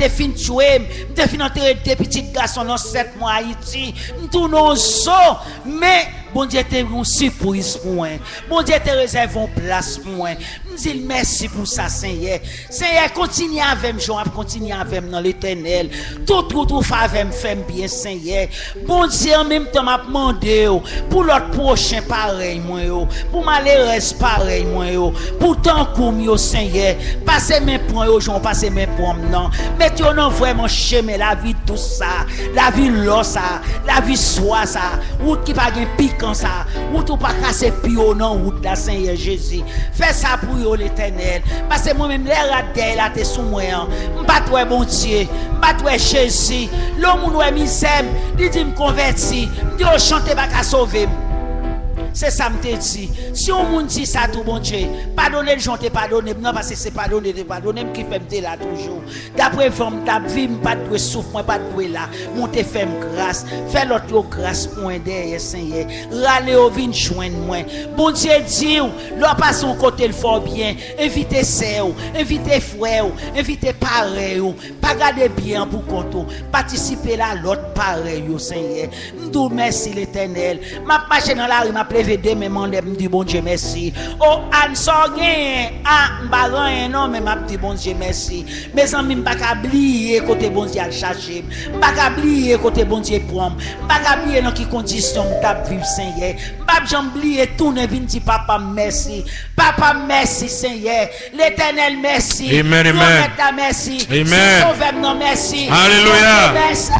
te fin tuer, te fin enterrer des petits garçons dans 7 mois Haïti, tout non so, mais bon Dieu te une surprise pour moi. Bon Dieu te réserve une place pour moi. Je dis merci pour ça, Seigneur. Seigneur, continue avec moi, continue avec moi dans l'éternel. Tout avec moi, fait bien, Seigneur. Bon Dieu, en même temps, m'a demandé pour l'autre prochain pareil, moi, pour malheureux pareil, moi, pour tant comme Seigneur. Passez mes points, passez mes points, non. Mettez non vraiment chemin, la vie, tout ça, la vie, l'eau, ça, la vie, soit ça, route qui pas de piquant, ça, route ou pas casser pio, non, route là, Seigneur Jésus. Fais ça pour l'Éternel. Parce que moi-même, les radés là, t'es sous moi. M'pas toi, bon Dieu. M'pas toi, Jésus. L'homme ou misère, il dit me converti. Il dit, chanter, pas qu'à sauver. C'est ça me dit. Si on monde dit ça tout bon Dieu, pardonnez le chanter, pardonnez non parce que c'est pardonner qui fait me là toujours. D'après forme ta vie, pas de souffre, pas de là. Monter faire grâce, faire l'autre grâce point derrière Seigneur. Râler au vin joindre moi. Bon Dieu dit, l'on passe son côté le fort bien, invitez sœur, invitez frère, invitez pareil, pas garder bien pour compte, participer là l'autre pareil Seigneur. Nous merci l'Éternel. M'a marché dans la rue, m'a VD me mandé me dit bon Dieu merci. Oh Anne Sorgen m'baran non mais m'a dit bon Dieu merci. Mes amis m'pa ka oublier côté bon Dieu al chercher. M'pa ka oublier côté bon Dieu prendre. M'pa ka oublier dans qui condition m't'a vivre Seigneur. M'pa jamais oublier tourner vinn dit papa merci. Papa merci Seigneur. L'Éternel merci. Amen amen. Merci. Amen. Sauveur non merci. Alléluia. Merci.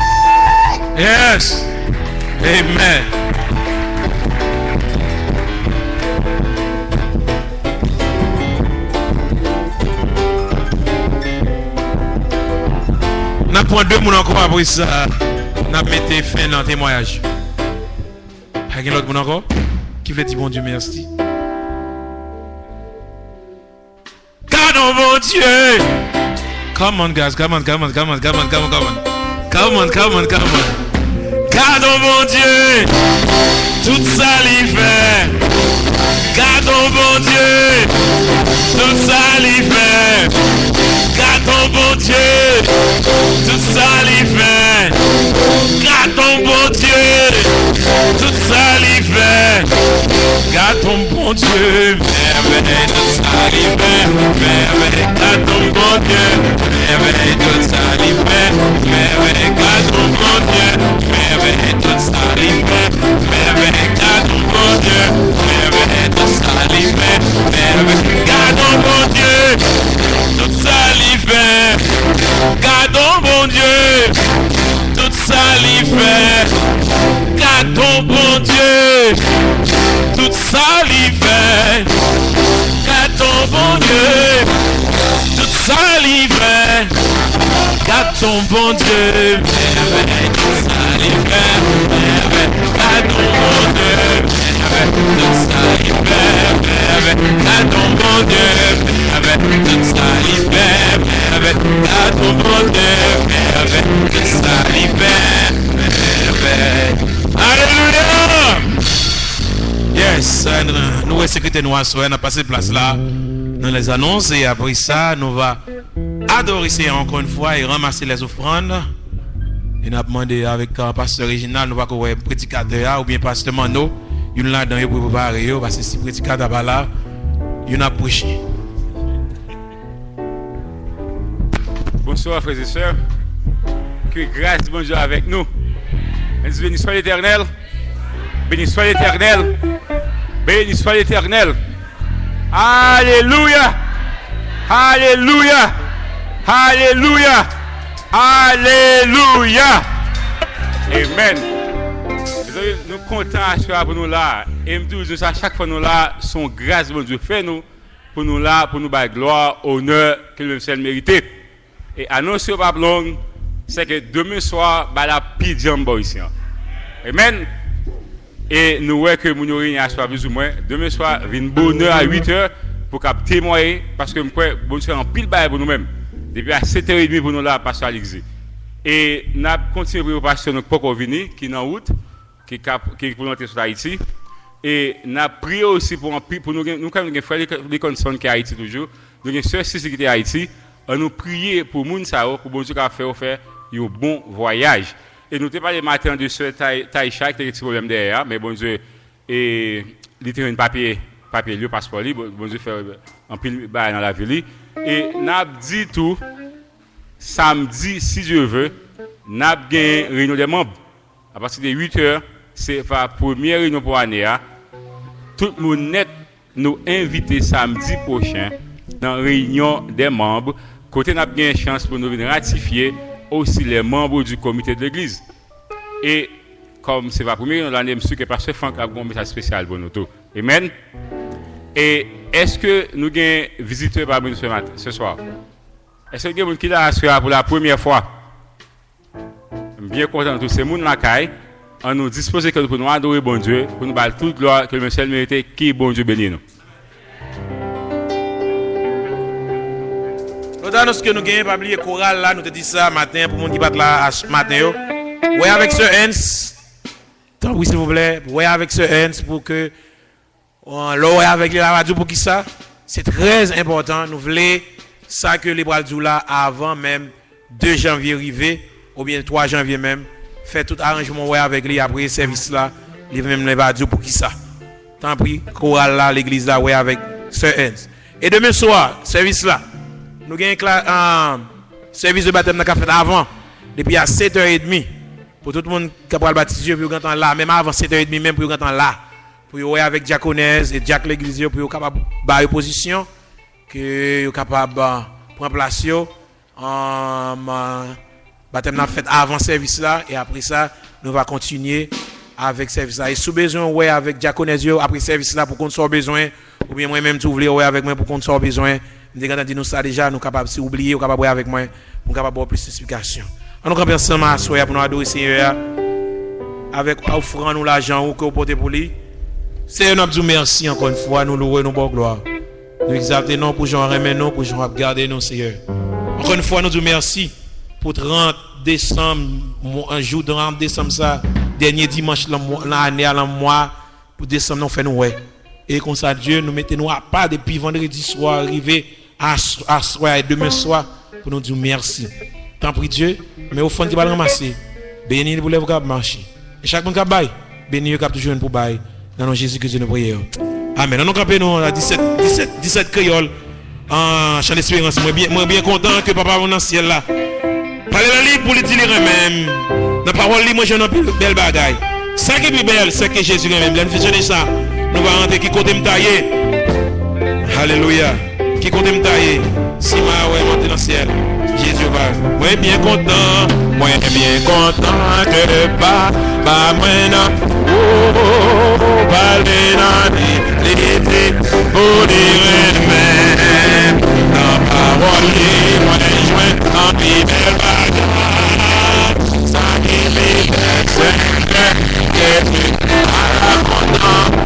Yes. Amen. N'a point deux moun encore après ça, n'a metté fin dans témoignage. Hay gen l'autre moun encore qui veut dire bon Dieu merci. Gardons bon Dieu. Come on guys, come on. Come on. Gardons bon Dieu. Tout ça lui fait. Gardons bon Dieu. Tout ça lui fait. Gardons bon Dieu. Tout ça lui fait. Gardons bon Dieu. Tout ça lui fait. Gardons bon Dieu. Tout ça lui fait. Gardons bon Dieu. Tout ça lui fait. Gardons bon Dieu. Tout ça lui fait. Gardons bon Dieu. Tout ça lui fait. Gardons bon Dieu. Tout ça lui fait. Gardons bon Dieu. Tout ça lui fait. Gardons bon Dieu. Tout ça lui fait. Gardons bon Dieu. Tout ça lui fait. Gardons bon Dieu. Tout ça lui fait. Gardons bon Dieu. Tout ça lui fait. Gardons bon Dieu. Tout ça lui fait. Gardons bon Dieu. Tout ça lui fait. Alléluia. Yes, nous secrétaire nous on a passé place là dans les annonces et après ça nous va adorer encore une fois et ramasser les offrandes. Et nous avons demandé avec le pasteur original, nous va voir prédicateur ou bien pasteur Mano, il là dans pour préparer parce que si prédicateur pas là, il a prêché. Bonsoir frères et sœurs. Que grâce bon Dieu avec nous. Béni soit l'Éternel. Béni soit l'Éternel. Béni soit l'Éternel. Alléluia. Alléluia. Alléluia. Alléluia. Amen. Nous comptons pour nous là. Et nous disons à chaque fois nous là, son grâce bon Dieu fait nous pour nous là, pour nous bailler gloire, honneur qu'il nous seul mérité. Et annoncer au Babylone, c'est que demain soir, bah la pire jambo ici. Amen. Et nous voyons que nous réunions à soir plus ou moins. Demain soir, une bonne heure à 8h pour témoigner parce que nous bon Dieu en pile bail pour nous-mêmes. Depuis à 7h30 pour nous là, passer à l'église. Et nous continuons pour passer notre propre venir qui est en route, qui est pour entrer sur Haïti. Et nous prions aussi pour nous, nous avons des frères qui sont en Haïti toujours. Nous avons une sœur qui est à Haïti. on nous prier pour moun sa yo, pour bon Dieu qu'a fait un bon voyage. Et nous t'ai parlé matin de ce Taïcha qui a un petit problème derrière, mais bon Dieu, et il était un papier, le passeport libre, bon Dieu fait un pile dans la ville. Et n'a dit tout, samedi, si Dieu veut, n'a gagné réunion des membres. À partir de 8h, c'est la première réunion pour l'année. Tout le monde net nous invite samedi prochain dans la réunion des membres. Côté n'a bien chance pour nous venir ratifier aussi les membres du comité de l'église. Et comme c'est la première réunion de l'année, monsieur que pasteur Franck a un message spécial pour nous tous. Amen. Et est-ce que nous avons visité par nous ce soir? Est-ce que nous avons qui là pour la première fois? Bien content de tous ces gens dans la caille. On nous dispose pour nous adorer bon Dieu, pour nous battre toute gloire que le monsieur mérite, qui bon Dieu bénit nous. Dans ce que nous gagnons, pas oublier chorale là, nous te dit ça matin pour monde qui bat là matin. Ouais avec ce Hans. Tant oui s'il vous plaît, ouais avec ce Hans pour que l'eau avec la radio pour qui ça? C'est très important. Nous voulons ça que les bras là avant même 2 janvier arrivé ou bien 3 janvier même fait tout arrangement ouais avec lui après service là, les même les radio pour qui ça? Tant pis chorale là l'église là ouais avec ce Hans. Et demain soir, service là nous avons un service de baptême qui a fait avant, depuis à 7h30, pour tout le monde qui a baptisé, pour entendre là, même avant 7h30, même pour entendre là, pour y aller avec Diaconèse et Jack l'église, pour être capable de position, que vous capable de prendre place, baptême a fait avant service là, et après ça, nous allons continuer avec service là. Et sous besoin, ouais, avec Diaconèse, après service là, pour qu'on soit besoin, ou bien moi-même, tu voulais, ouais, avec moi, pour qu'on soit besoin. Nous avons dit nous ça déjà, nous sommes capables de oublier, nous sommes capables avec moi, pour capable avoir plus d'explications. Nous sommes ensemble à soir pour nous adorer Seigneur avec offrant nous l'argent ou que vous portez pour lui. Seigneur, nous disons merci encore une fois, nous louons nos bonnes gloires. Nous exaltons pour Jean remet nous, pour Jean garder nous Seigneur. Encore une fois, nous disons merci pour 30 décembre, un jour de 30 décembre ça, dernier dimanche l'année à la mois pour décembre nous fait nous ouais. Et comme ça Dieu nous mettez nous à part depuis vendredi soir arrivé à soir et demain soir pour nous dire merci. Tant pis Dieu, mais au fond qui va ramasser. Béni pour les vous cap marcher. Et chaque monde qui bail, béni cap toujours pour bail dans nom Jésus Christ nous prions. Amen. Nous campons nous à 17 créoles en chant d'espérance. Moi bien content que papa dans ciel là. Parler la livre pour le dire même. Dans parole li moi j'ai une belle bagaille. Ça qui est plus belle, c'est que Jésus même. Nous faisons ça. Nous allons rentrer qui côté me tailler. Alléluia. Qui côté me tailler. Si ma ouais monter dans le ciel. Jésus va. Moi bien content que pas moi non. Oh, parler dans l'été pour dire même. La parole moi joint en belle bagarre. Ça qui est c'est Jésus à la content.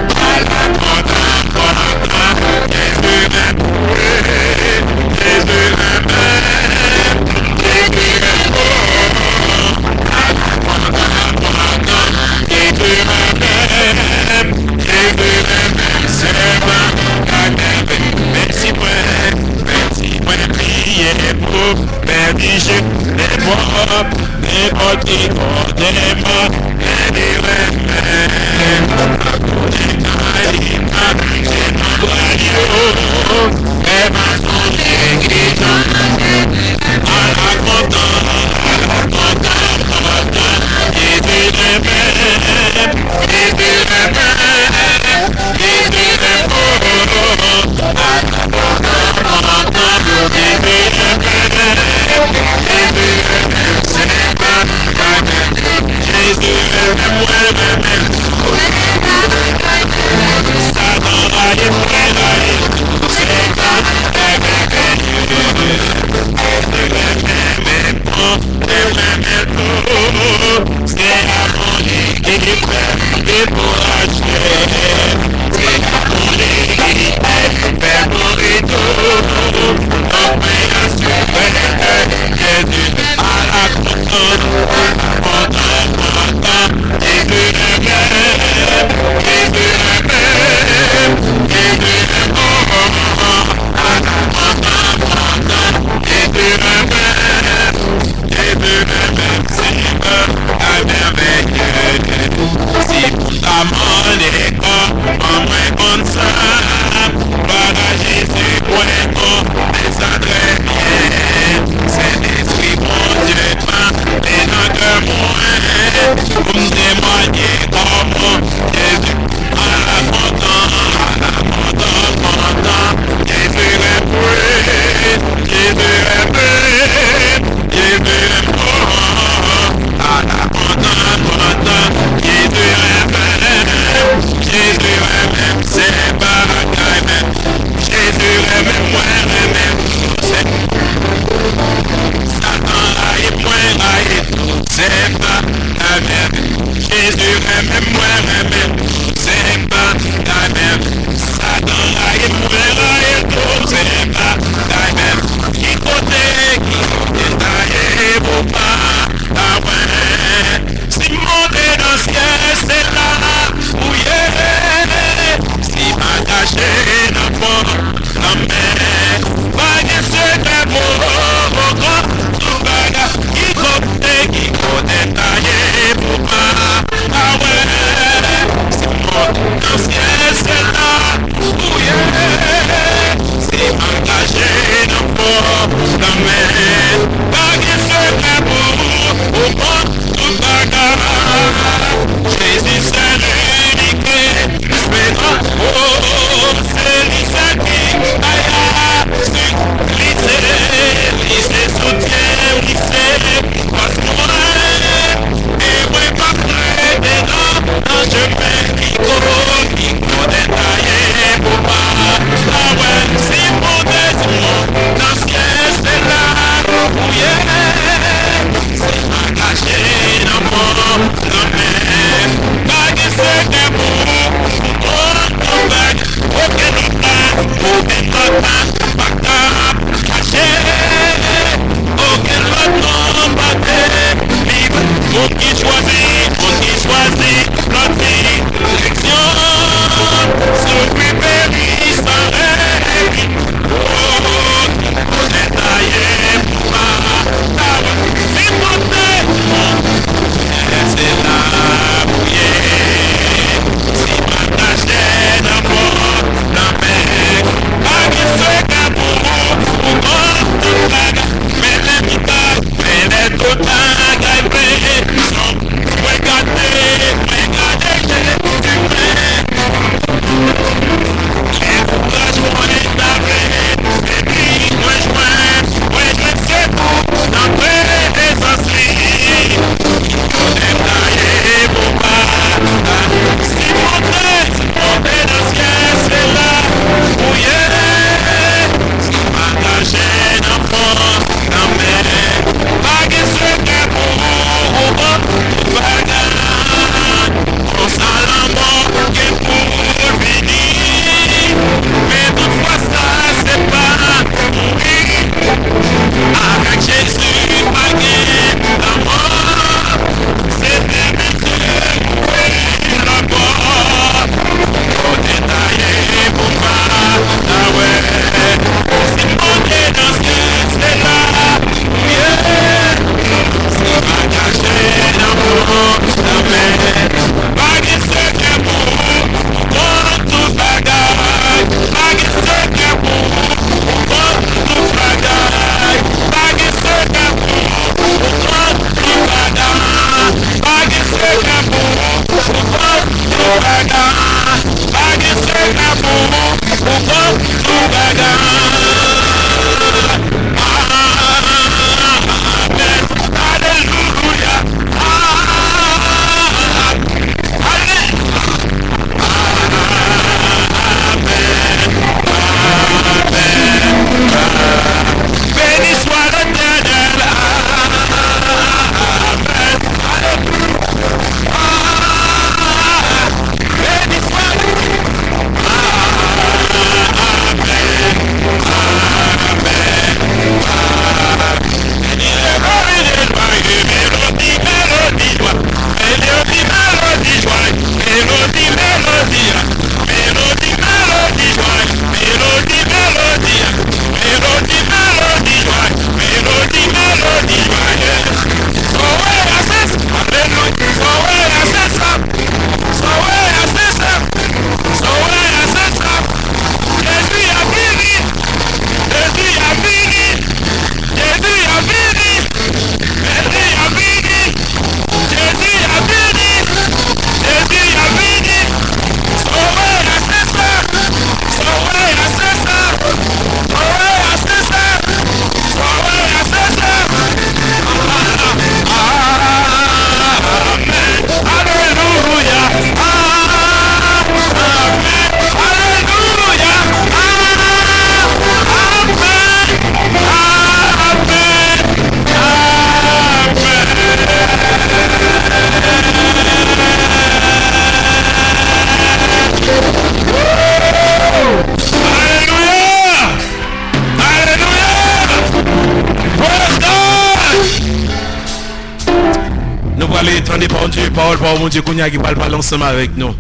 pour aller étendre par Dieu, parole par mon Dieu, qu'on y a qui va parler ensemble avec nous.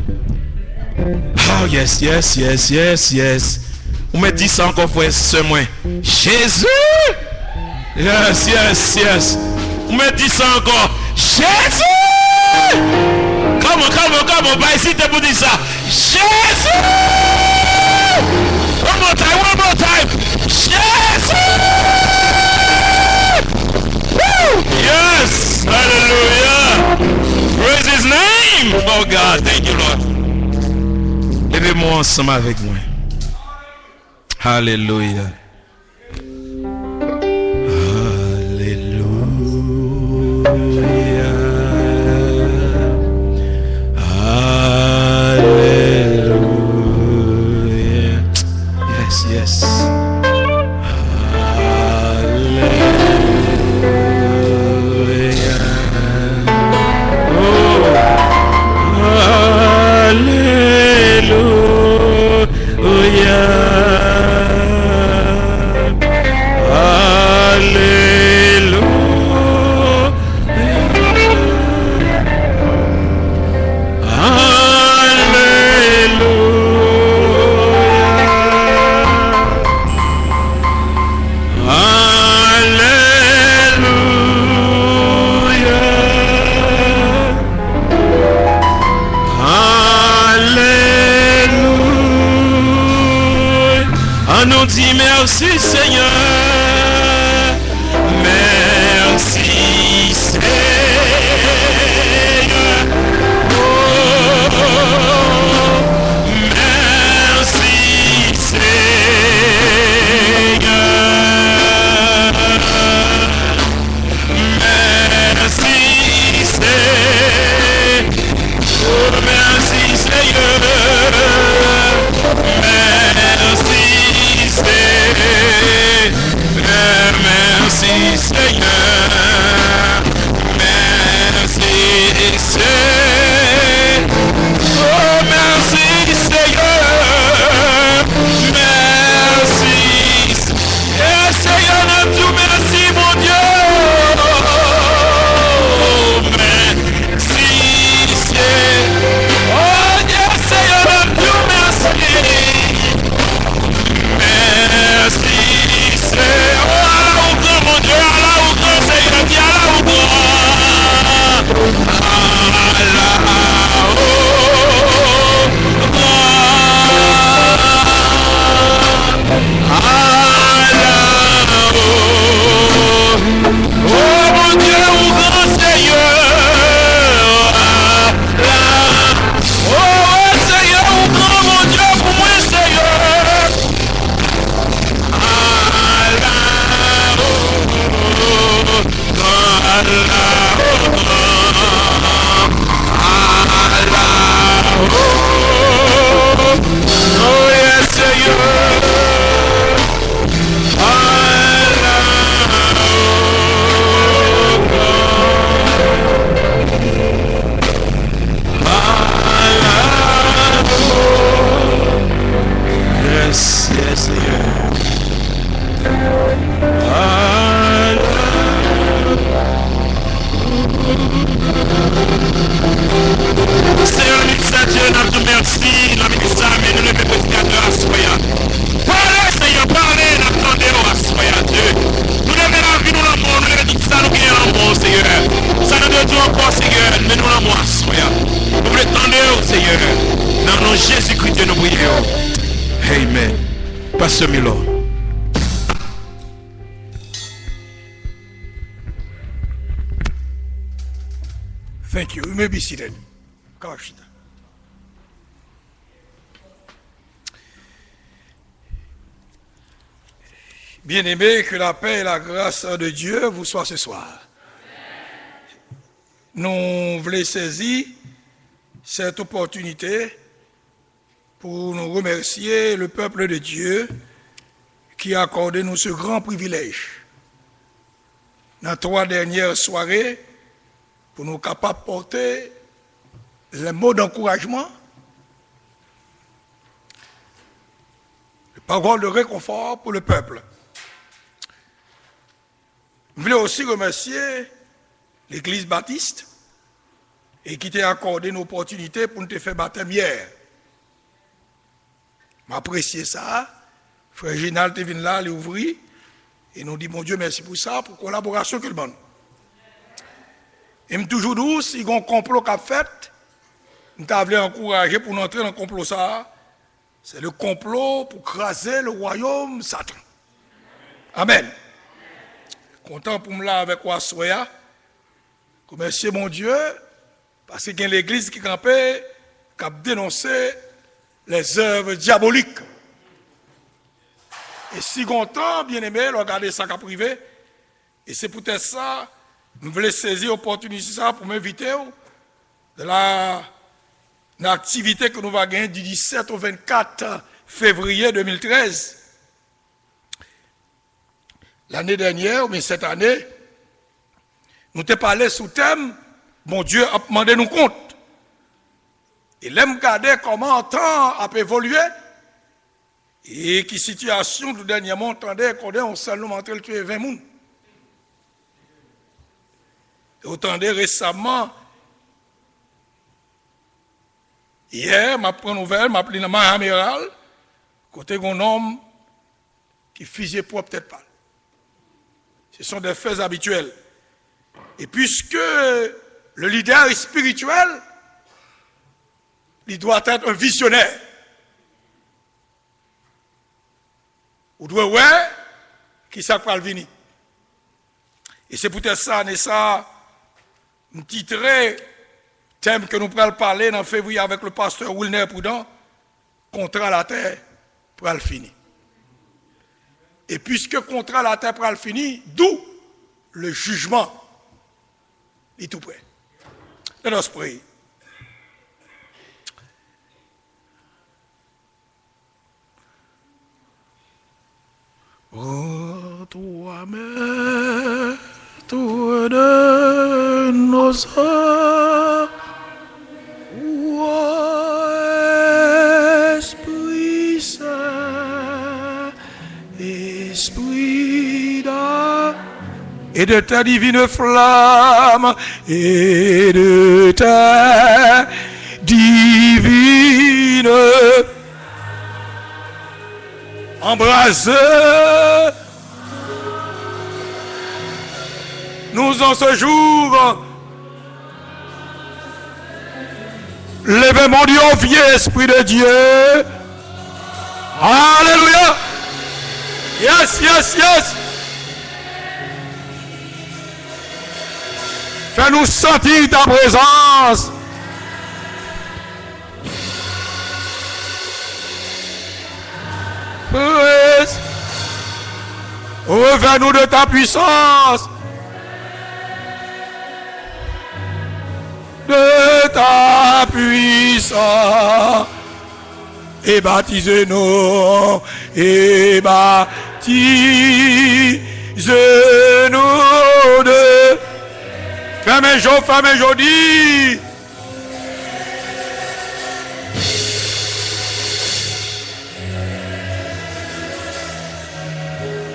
Oh yes, yes, yes, yes, yes. Vous me dites ça encore, frère, ce moi. Jésus! Yes, yes, yes. Vous me dites ça encore. Jésus! Come on, pas ici pour dire ça. Jésus! One more time. Jésus! Woo! Yes! Hallelujah! Praise His name! Oh God, thank you, Lord. Levez-moi ensemble avec moi. Hallelujah. Merci Seigneur, merci Seigneur, oh, merci Seigneur, merci Seigneur, oh, merci Seigneur, merci Seigneur, merci Seigneur, oh merci Seigneur, merci Seigneur, notre Dieu, merci mon Dieu, merci Seigneur, oh Dieu Seigneur, notre Dieu, merci, merci Seigneur. Mon Dieu, Allah ou grand Seigneur, dis Allah ou grand. Allah oh mon Dieu, ou grand Seigneur. Allah oh Seigneur, ou grand mon Dieu, pour moi Seigneur. Oh yes, Seigneur. Yes, yes, Seigneur. Seigneur, le ministère Dieu, nous te merci, le ministère, mais nous ne pouvons pas te assoyer. Parlez, Seigneur, parlez, nous attendons à soyer Dieu. Nous devons la vie, nous l'amour, nous devons dire ça, nous gagnons l'amour, Seigneur. Ça nous doit dire encore, Seigneur, mais nous l'amour à soyer. Nous voulons attendre, Seigneur. Dans le nom de Jésus-Christ, nous prions. Amen. Pasteur Milo. Thank you. You may be seated. Gosh. Bien-aimés, que la paix et la grâce de Dieu vous soient ce soir. Nous voulons saisir cette opportunité pour nous remercier le peuple de Dieu qui a accordé nous ce grand privilège. Dans 3 dernières soirées, pour nous capables de porter les mots d'encouragement, les paroles de réconfort pour le peuple. Je voulais aussi remercier l'Église baptiste et qui t'a accordé une opportunité pour nous te faire baptême hier. M'apprécier ça. Frère Génal te venu là, l'ouvrir. Et nous dit, mon Dieu, merci pour ça, pour la collaboration que le monde. Et me toujours dit, si il y a un complot qu'a fait, nous t'avons encouragé pour entrer dans le complot ça. C'est le complot pour craser le royaume Satan. Amen. Content pour me là avec Wassoya. Remercier mon Dieu, parce qu'il y a l'église qui campait, qui a dénoncé les œuvres diaboliques. Et si content, bien aimé, regardez ça qu'a privé. Et c'est peut-être ça, je voulais saisir l'opportunité ça pour m'inviter de l'activité que nous allons gagner du 17 au 24 février 2013. L'année dernière, mais cette année, nous t'ai parlé sous thème, mon Dieu a demandé nous compte. Et l'aime regarder comment le temps a évolué. Et qui situation, tout dernièrement, entendait qu'on est seulement entre le tuer 20 personnes. Et entendez récemment, hier, m'a pris une nouvelle, m'a appelé dans ma amiral, côté d'un homme qui fusillait pour peut-être pas. Ce sont des faits habituels. Et puisque le leader est spirituel, il doit être un visionnaire. Ou doit ouais qui ça va venir. Et c'est peut-être ça, un titré thème que nous pourrons parler en février avec le pasteur Wilner Prudent, contrat à la terre pour le finir. Et puisque contrat à la terre pour le finir, d'où le jugement est tout près. Let us pray. Oh, toi, Maître de nos âmes, Esprit Saint, Esprit d'âme, et de ta divine flamme, et de ta divine embrasé, nous en ce jour, levez mon Dieu, vieux Esprit de Dieu. Alléluia. Yes, yes, yes. Fais-nous sentir ta présence. Revers-nous de ta puissance, de ta puissance, et baptisez-nous, de femme et jeudi.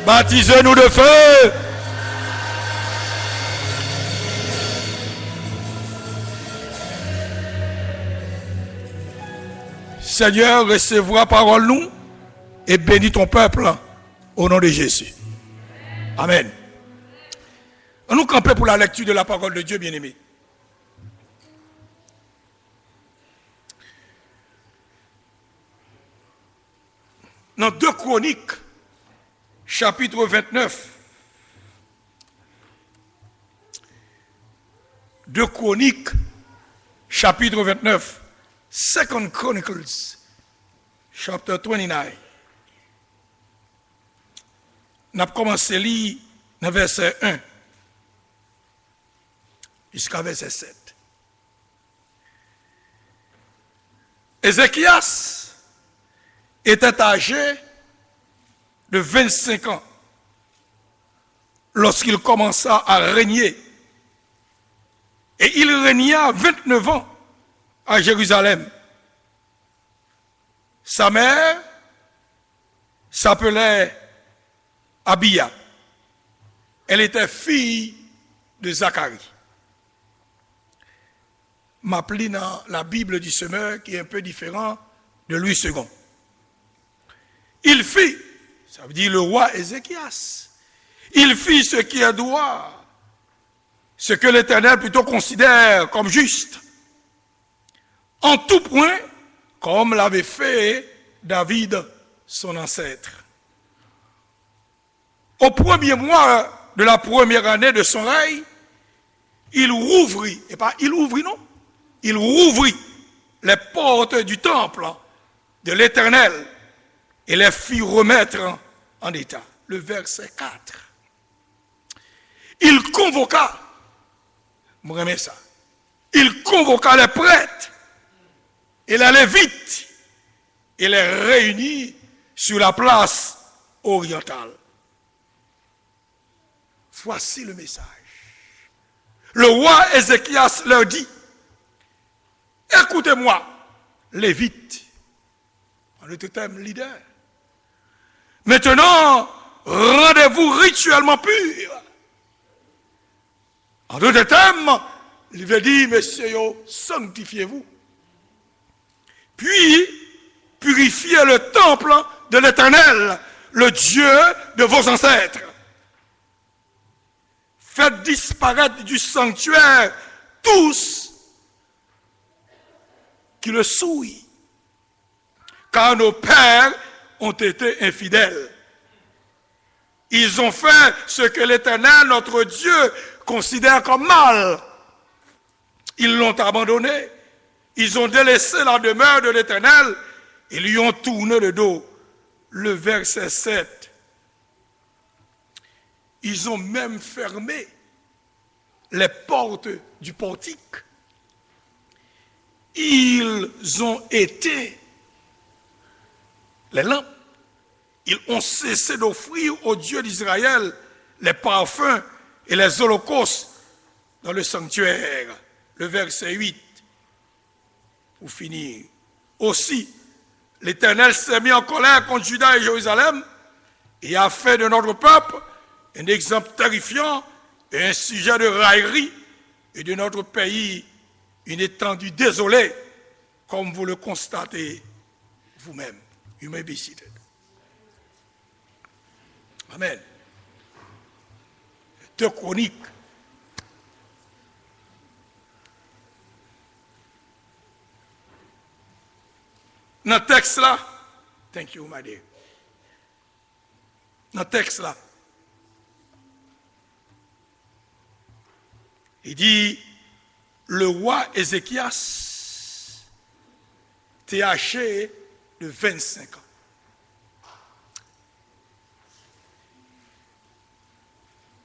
Baptisez-nous de feu. Seigneur, recevra parole nous et bénis ton peuple au nom de Jésus. Amen. On nous camper pour la lecture de la parole de Dieu, bien-aimé. Dans 2 Chroniques, chapitre 29. 2 Chroniques, chapitre 29. 2 Chronicles, chapter 29. Nous avons commencé à lire dans verset 1 jusqu'à verset 7. Ézéchias était âgé de 25 ans lorsqu'il commença à régner. Et il régna 29 ans à Jérusalem. Sa mère s'appelait Abia. Elle était fille de Zacharie. m'appelé dans la Bible du semeur qui est un peu différent de Louis II. Il fit, ça veut dire le roi Ézéchias, il fit ce qui est droit, ce que l'Éternel plutôt considère comme juste, en tout point, comme l'avait fait David, son ancêtre. Au premier mois de la première année de son règne, il rouvrit, et pas il ouvrit non, il rouvrit les portes du temple de l'Éternel et les fit remettre en état. Le verset 4. Il convoqua, vous remettez ça, il convoqua les prêtres et les lévites et les réunit sur la place orientale. Voici le message. Le roi Ézéchias leur dit, écoutez-moi, lévites, en autre terme leader. Maintenant, rendez-vous rituellement pur. En d'autres termes, il veut dire, messieurs, sanctifiez-vous. Puis, purifiez le temple de l'Éternel, le Dieu de vos ancêtres. Faites disparaître du sanctuaire tous qui le souillent, car nos pères ont été infidèles. Ils ont fait ce que l'Éternel, notre Dieu, considère comme mal. Ils l'ont abandonné. Ils ont délaissé la demeure de l'Éternel et lui ont tourné le dos. Le verset 7. Ils ont même fermé les portes du portique. Ils ont éteint les lampes. Ils ont cessé d'offrir au Dieu d'Israël les parfums et les holocaustes dans le sanctuaire. Le verset 8. Pour finir. Aussi, l'Éternel s'est mis en colère contre Juda et Jérusalem et a fait de notre peuple un exemple terrifiant et un sujet de raillerie, et de notre pays une étendue désolée, comme vous le constatez vous-même. You may be seated. Amen. 2 Chroniques. Dans le texte là, thank you, my dear. Dans le texte là, il dit, le roi Ézéchias était âgé de 25 ans.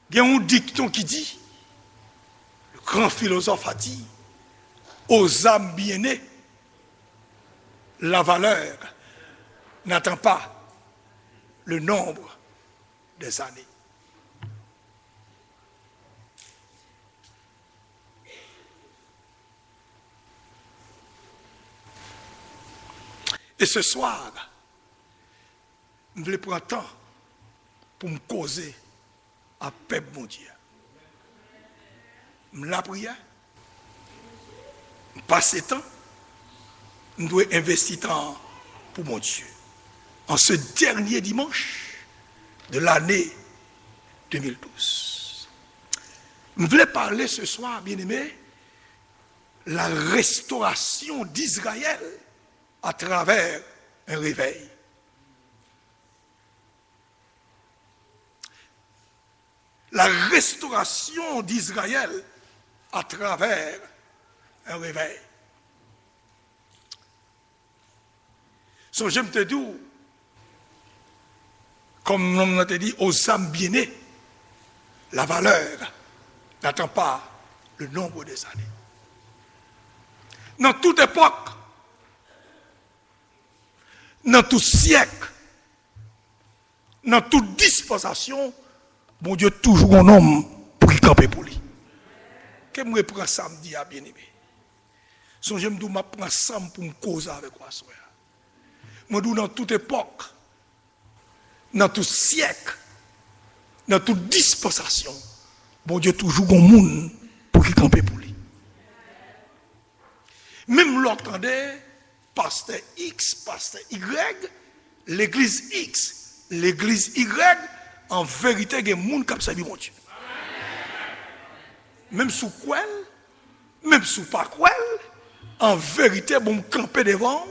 Il y a un dicton qui dit, le grand philosophe a dit, aux âmes bien-nées, la valeur n'attend pas le nombre des années. Et ce soir, je voulais prendre temps pour me causer à peuple mon Dieu. Je la prière, je passe temps, je dois investir temps pour mon Dieu. En ce dernier dimanche de l'année 2012. Je voulais parler ce soir, bien-aimé, la restauration d'Israël à travers un réveil. La restauration d'Israël à travers un réveil. So, j'aime te dire, comme on a dit, aux âmes bien-nées, la valeur n'attend pas le nombre des années. Dans toute époque, dans tout siècle, dans toute dispensation, bon Dieu, toujours un homme pour y camper pour lui. Qu'est-ce que je prends samedi à bien-aimé? So, j'aime dire, je prends samedi pour me causer avec moi. Moi, dans toute époque, dans tout siècle, dans toute dispensation, bon Dieu toujours un monde pour qui camper pour lui. l'entendez, pasteur X, pasteur Y, l'église X, l'église Y, en vérité, il y a des gens qui ont servi mon Dieu. Même sous quoi, même sous pas quoi, en vérité, bon camper devant,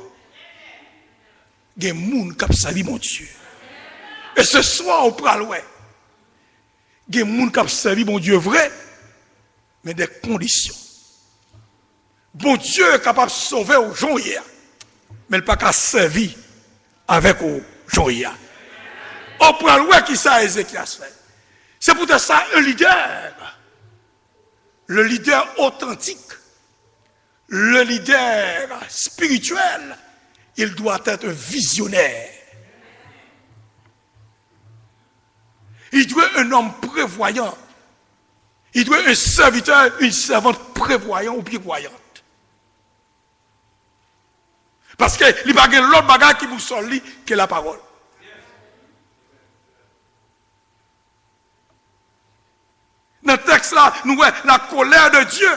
il y a des gens qui ont servi mon Dieu. Et ce soir, au praloué, il y a des gens qui ont servi mon Dieu vrai, mais des conditions. Bon Dieu est capable de sauver aux gens hier, mais il n'est pas capable de servir avec aux gens hier. Au praloué, qui ça Ézéchias fait? C'est pour ça un leader. Le leader authentique, le leader spirituel, il doit être un visionnaire. Il doit être un homme prévoyant. Il doit être un serviteur, une servante prévoyant ou bien voyante. Parce qu'il n'y a pas l'autre bagage qui vous sort que la parole. Dans le texte là, nous voyons la colère de Dieu.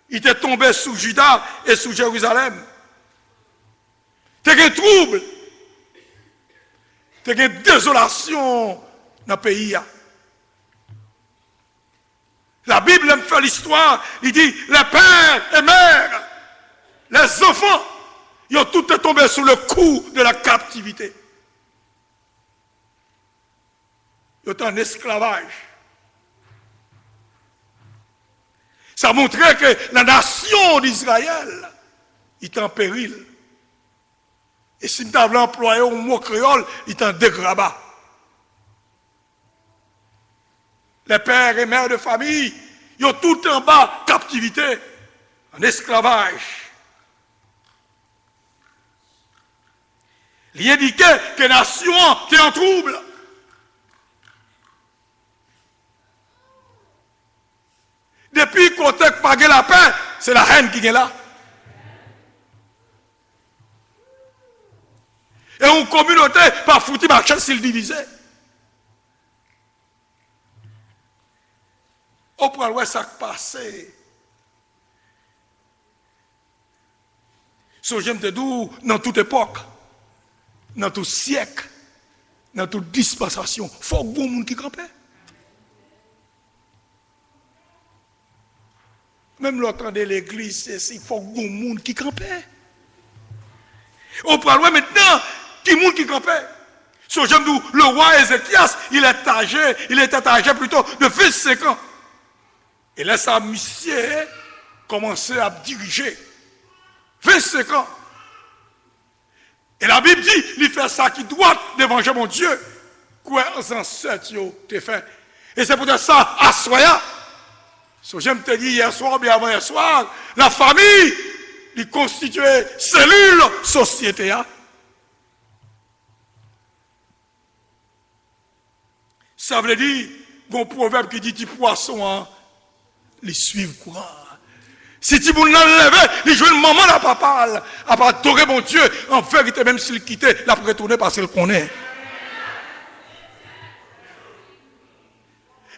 Il était tombé sous Juda et sous Jérusalem. Il y a un trouble. Il y a une désolation dans le pays. La Bible me fait l'histoire. Il dit, les pères et mères, les enfants, ils ont tous tombé sous le coup de la captivité. Ils sont en esclavage. Ça montrait que la nation d'Israël est en péril. Et si nous avons employé un mot créole, il est en dégrabat. Les pères et mères de famille, ils ont tout en bas captivité, en esclavage. Il est indiqué que la nation est en trouble. Depuis qu'on n'a pas la paix, c'est la haine qui est là. Et une communauté, pas foutu marcher s'il divisait. On peut voir ça passer. Ce que j'aime te dire, dans toute époque, dans tout siècle, dans toute dispensation, il faut que bon monde qui campe. Même l'autre de l'église, il faut que bon monde qui campe. On peut voir maintenant qui monde qui campe. Ce que j'aime dire, le roi Ézéchias, il était âgé plutôt de 25 ans. Et là, sa mission commençait à diriger. 25 ans. Et la Bible dit, il fait ça qui doit devant mon Dieu. Quoi en ancêtres t'es fait. Et c'est pour ça, à Soya, ce que j'aime te dire hier soir, bien avant hier soir, la famille, il constituait cellule société. Ça veut dire, bon proverbe qui dit, petit poisson, les suivent courant. Si tu veux l'enlever, il joue une maman à papa, à pas adorer mon Dieu, en vérité, même s'il quittait, il a retourné parce qu'il connaît.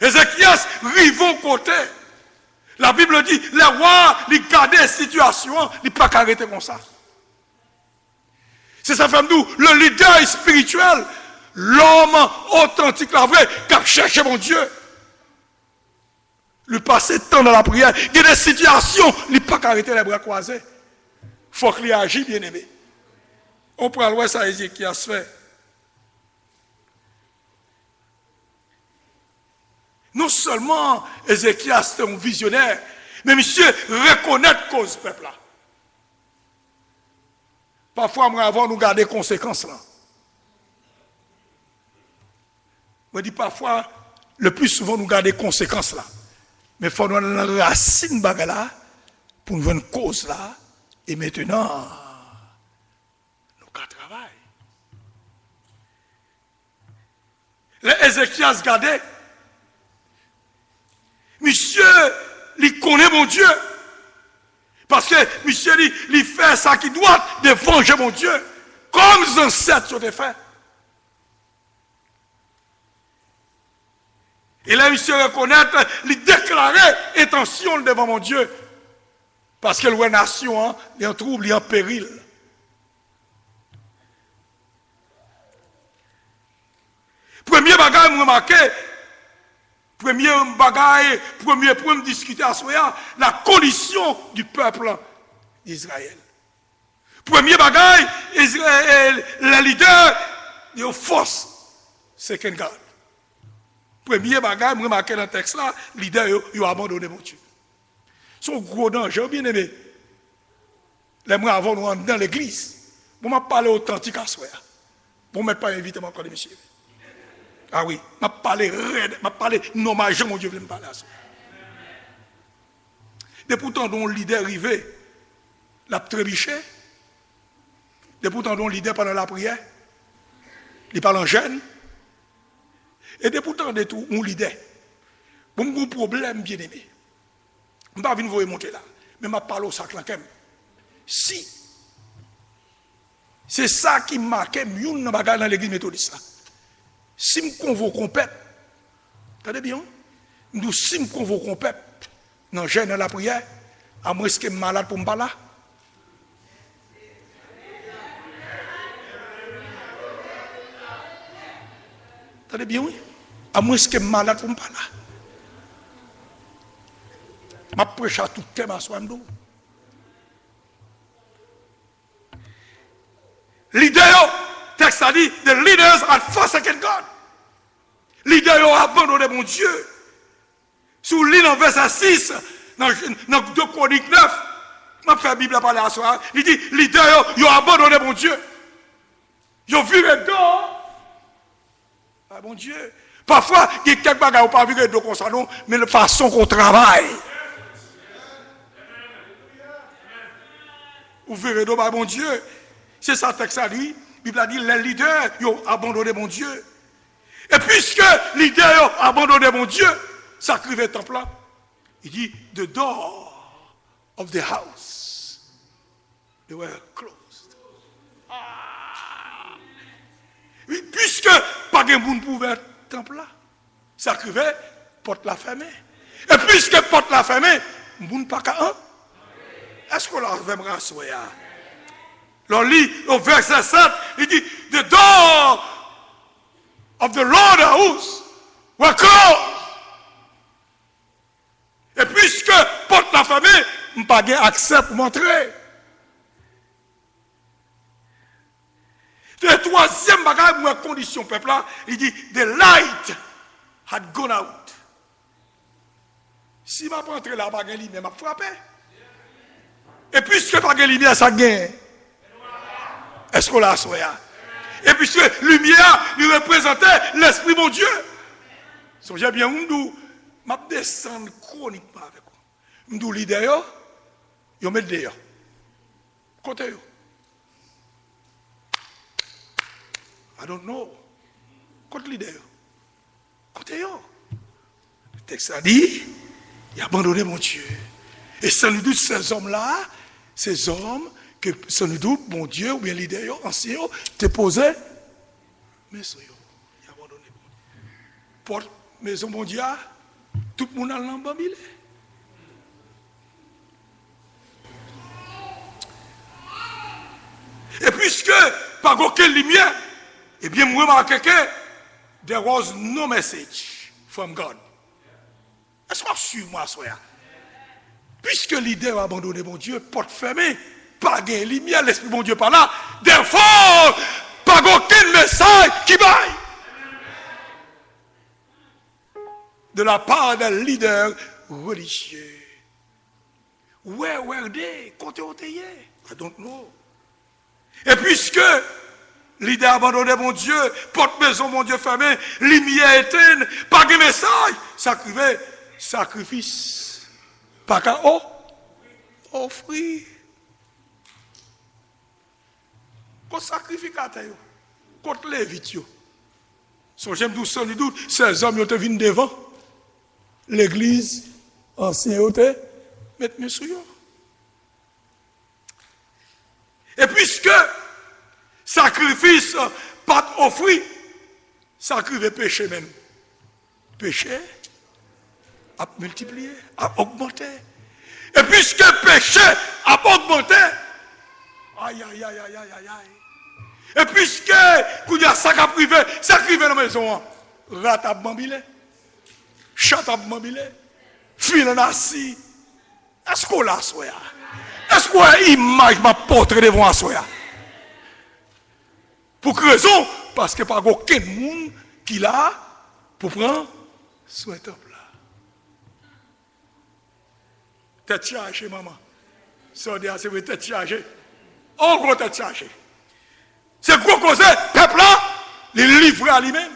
Ézéchias, rivons côté. La Bible dit, les rois, ils gardent les situations, ils ne peuvent pas arrêter comme ça. C'est ça, femme nous, le leader spirituel, l'homme authentique, la vraie, qui a cherché mon Dieu. Lui passer temps dans la prière. Il y a des situations, il ne peut pas arrêter les bras croisés. Il faut qu'il agisse, bien aimé. On prend loin ça, Ézéchias fait. Non seulement Ézéchias était un visionnaire, mais monsieur reconnaît cause peuple là. Parfois, moi, avant, nous garder conséquences là. Je dis parfois, le plus souvent, nous garder conséquences là. Mais il faut nous la racine là pour nous voir une cause là. Et maintenant, nous travaillons. Les Ézéchias gardait. Monsieur, il connaît mon Dieu. Parce que monsieur, il fait ça qui doit de venger mon Dieu. Comme les ancêtres ont fait. Et là, monsieur reconnaître, il déclarait intention devant mon Dieu. Parce que la nation est en trouble, est en péril. Premier bagage, je remarqué, premier point de discuter à soi, la condition du peuple d'Israël. Premier bagage, Israël, les leaders, ils ont force, c'est qu'un garde. Premier bagage, je remarqué dans le texte là, les leaders, ils ont abandonné mon Dieu. Son gros danger, bien aimé. Les mois avant, nous rentrons dans l'église. Vous m'avez parlé authentique à soi. Vous ne m'avez pas invité encore, monsieur. Ah oui, je parlé raide, je parlé nommage, mon Dieu, je me parler à soi. Et pourtant, dont le leader arrivé, l'a trébiché. Et pourtant, dont le leader pendant la prière, il parle en jeûne. Et de pourtant, de tout, mon leader, bon, un problème, bien aimé. Je ne vais pas venir vous monter là, mais je parle au sac là quand même. Si, c'est ça qui marque mieux dans l'église méthodiste. Si je convoque un peuple, attendez bien, si je convoque un peuple, dans le jeûne, dans la prière, à moins que je suis malade pour me parler. Attendez bien, oui. À moins que je suis malade pour me parler. Je prêche à tout le monde. Leader, texte a dit, the leaders had forsaken God. Leader ont abandonné mon Dieu. Sous l'île en verset 6, dans 2 Chroniques 9, je fais la Bible à parler à soi. Il dit, leader ont abandonné mon Dieu. Ils ont viré dehors. Ah mon Dieu. Parfois, il y a quelques bagages qui n'ont pas viré dehors comme ça, non, mais la façon qu'on travaille. Vous verrez donc, mon Dieu. C'est ça le texte à lui. La Bible a dit, les leaders ont abandonné mon Dieu. Et puisque les leaders ont abandonné mon Dieu, ça crivait temple là. Il dit, the door of the house, they were closed. Ah. Puisque pas de monde pouvait temple là, ça crivait, porte la fermée. Et puisque porte la fermée, monde pas qu'à un. Est-ce qu'on l'a fait me rassurer? On lit au verset 7, il dit, the door of the Lord house were closed. Et puisque porte la fermée, je n'ai pas accès pour m'entrer. Le troisième bagage, ma condition, peuple là, il dit, the light had gone out. Si je ne peux pas entrer là, je ne vais pas frapper. Et puisque pas de lumière, ça gagne. Est-ce qu'on l'a souhaité? Et puisque lumière lui représentait l'Esprit mon Dieu. Songez bien, je descends chroniquement avec vous. Je dis d'ailleurs, je mets d'ailleurs. Côté yo. I don't know. Côté leader. Côté yo. Le texte a dit, il a abandonné mon Dieu. Et sans nous doute, ces hommes-là, ces hommes, que sans nous doute, mon Dieu, ou bien leader, ancien, te posé, mais il a abandonné. Porte, maison, mon Dieu, tout le monde a l'embambilé. Et puisque, par aucune lumière, eh bien, moi, remarquez que there was no message from God. Est-ce que vous suivez moi, soya? Puisque l'idée a abandonné mon Dieu, porte fermée, pas de lumière, l'Esprit mon Dieu par là, therefore, pas aucun message qui baille. De la part d'un leader religieux. Where were they? Quand ils étaient? I don't know. Et puisque l'idée a abandonné mon Dieu, porte maison mon Dieu fermée, lumière éteinte, pas de message, sacrifice. Pas qu'à offrir. Contre sacrificateur, contre les vitios. Son j'aime tout sans doute, ces hommes qui viennent devant l'église, ancien hôtel, mettre mes souillons. Et puisque sacrifice, pas offrir, sacrifice péché même. Péché, à multiplier, à augmenter. Et puisque le péché a augmenté, aïe, aïe, aïe, aïe, aïe, aïe, aïe. Et puisque il y a ça qui a privé dans la maison, rat a bambilé, chat a bambilé, fil en assis. Est-ce qu'on l'a soya? Est-ce qu'on a une image m'a portée devant la soya? Pour quelle raison? Parce qu'il n'y a pas aucun monde qui l'a pour prendre soin temple là. Tête chargée, maman. Ça dit, c'est vrai, tête chargée. En gros, tête chargée. C'est quoi cause? Peuple là, les livré à lui-même.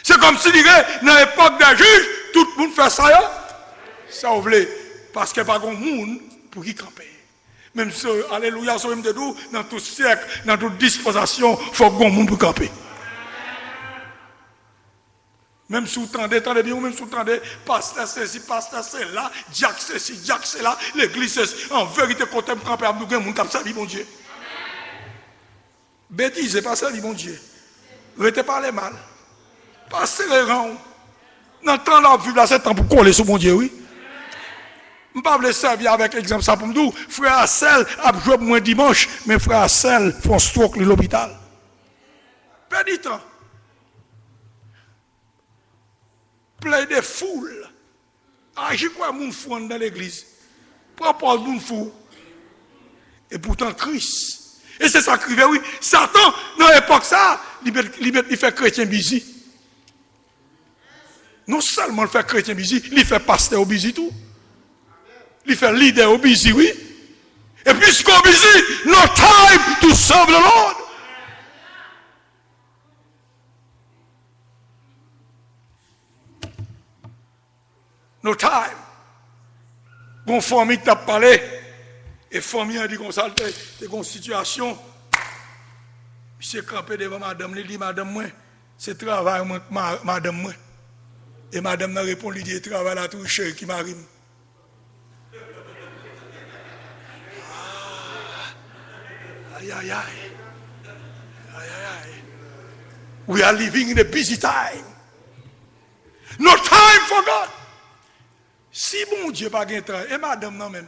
C'est comme si, dans l'époque des juges, tout le monde fait ça. Ça vous voulez. Parce qu'il n'y a pas de monde pour qui camper. Même si, alléluia, dans tout siècle, dans toute disposition, il faut que monde pour camper. Même si vous tendez bien, même si vous tendez, pasteur ceci, pasteur c'est là, Jack ceci, Jack c'est là, l'église c'est en vérité, quand on camper, nous avons des gens qui servi mon Dieu. Bêtise, c'est pas servi mon Dieu. Restez pas les mal. Passez les rangs. Dans le temps de la vie, c'est temps pour coller sur mon Dieu, oui. Je ne vais pas servir avec exemple ça pour me dire, frère Assel a joué pour moi dimanche, mais frère Assel font stroke à l'hôpital. Perdez du temps. Plein de foules. Agis quoi, mon fou dans l'église. Propose mon fou. Et pourtant, Christ. Et c'est ça qui fait, oui. Satan, dans l'époque, ça, il fait chrétien busy. Non seulement il fait chrétien busy, il fait pasteur busy tout. Il fait leader busy, oui. Et puisqu'on busy, no time to serve the Lord. No time. Bon famille t'a parlé, et famille a dit qu'on ça, c'est une situation. Monsieur campé devant madame, il dit madame moi, c'est travail madame moi. Et madame n'a répondu, il dit travail là tout cher qui m'arrive. Aïe aïe aïe. Aïe aïe aïe. We are living in a busy time. No time for God. Si mon Dieu pas gain temps, et madame non même,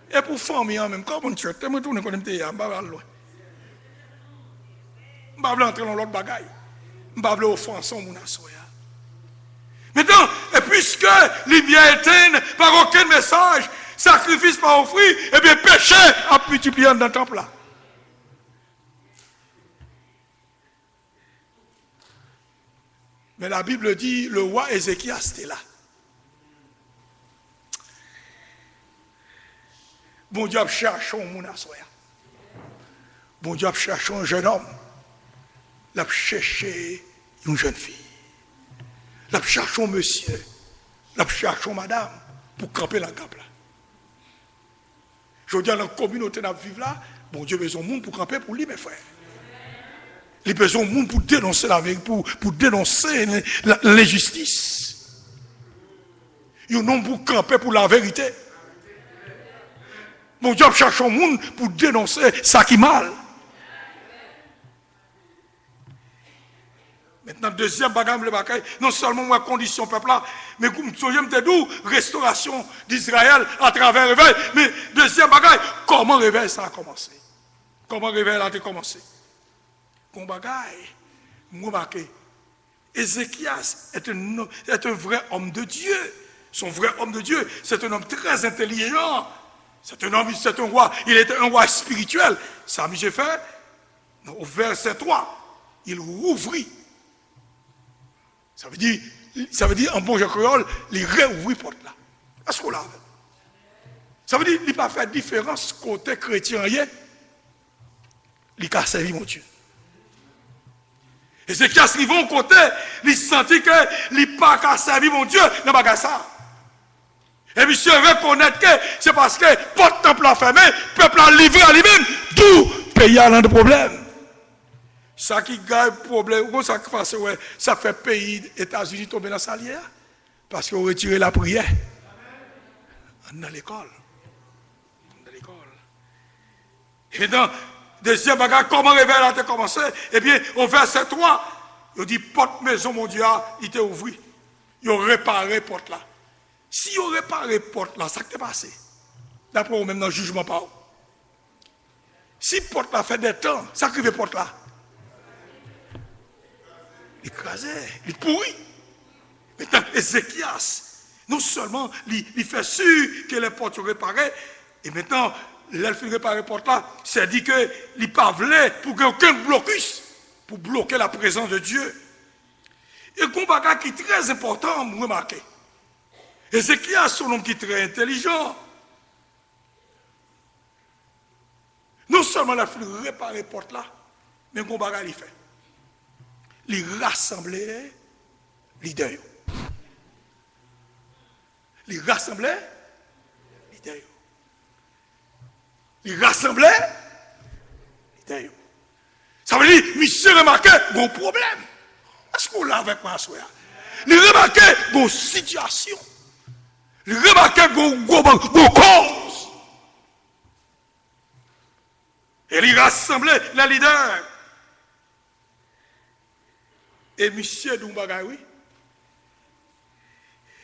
et pour famille en même, comment tu es, me tourner comme tu es, m'ba loin. M'ba entrer dans l'autre bagaille. M'ba offenser mon assoya. Maintenant, et puisque les biens éteignent par aucun message, sacrifice pas offrir, et bien péché a multiplié dans le temple là. Mais la Bible dit, le roi Ézéchias était là. Bon Dieu cherche un monde à soi. Bon Dieu cherche un jeune homme. Il a cherché une jeune fille. Il a cherché un monsieur. Il a cherché une madame pour camper la camp là. Je veux dire, dans la communauté où nous vivons là, bon Dieu a besoin de monde pour camper pour lui, mes frères. Il a besoin de monde pour dénoncer la vérité, pour dénoncer l'injustice. Il y a un homme pour camper pour la vérité. Mon Dieu cherche un monde pour dénoncer ça qui est mal. Maintenant, deuxième bagage, non seulement la condition peuple là, mais comme je te dis, restauration d'Israël à travers le réveil. Mais deuxième bagage, comment le réveil ça a commencé? Comment le réveil a commencé? Comme bagage, remarquez, Ézéchias est un vrai homme de Dieu. Son vrai homme de Dieu, c'est un homme très intelligent. C'est un homme, c'est un roi, il est un roi spirituel. Ça, j'ai fait, au verset 3, il rouvrit. Ça veut dire en bon créole, il réouvrit porte là. Est-ce qu'on l'a fait? Ça veut dire qu'il n'a pas fait différence côté chrétien, il a servi mon Dieu. Et c'est qu'il a servi mon côté, il sentit qu'il n'a pas servi mon Dieu, il n'a pas ça. Et monsieur reconnaître que c'est parce que le temple a fermé, le peuple a livré à lui-même, tout pays a de problème. Ça qui gagne problème, ça qui passe, ouais, ça fait pays États-Unis tomber dans sa salière, parce qu'on retire la prière. Dans l'école. Dans l'école. Et maintenant, deuxième bagage, comment le réveil a commencé? Eh bien, au verset 3, il dit, porte maison, mon Dieu, il était ouvert. Il a réparé porte là. Si on répare la porte là, ça qui est passé. D'après vous-même dans le jugement par où. Si porte là fait des temps, ça qui veut porte là. Il écrasé, il pourri. Maintenant, Ézéchias, non seulement il fait sûr que les portes sont réparées, et maintenant, l'elfe réparé porte là, c'est dit que il pas voulu pour qu'il n'y ait aucun blocus, pour bloquer la présence de Dieu. Et un bagage qui est très important, vous remarquez. Ézéchias, c'est un homme qui est très intelligent. Non seulement il a fallu réparer porte là, mais un bagage il fait. Il rassemblait les leaders. Il rassemblait les leaders. Il rassemblait les leaders. Ça veut dire, monsieur remarqué, bon problème. Est-ce qu'on l'a avec moi, soeur? Il remarqué, bon situation. Il remarqué, bon cause. Et il rassemblait les leaders. Et monsieur Doumbaga, oui.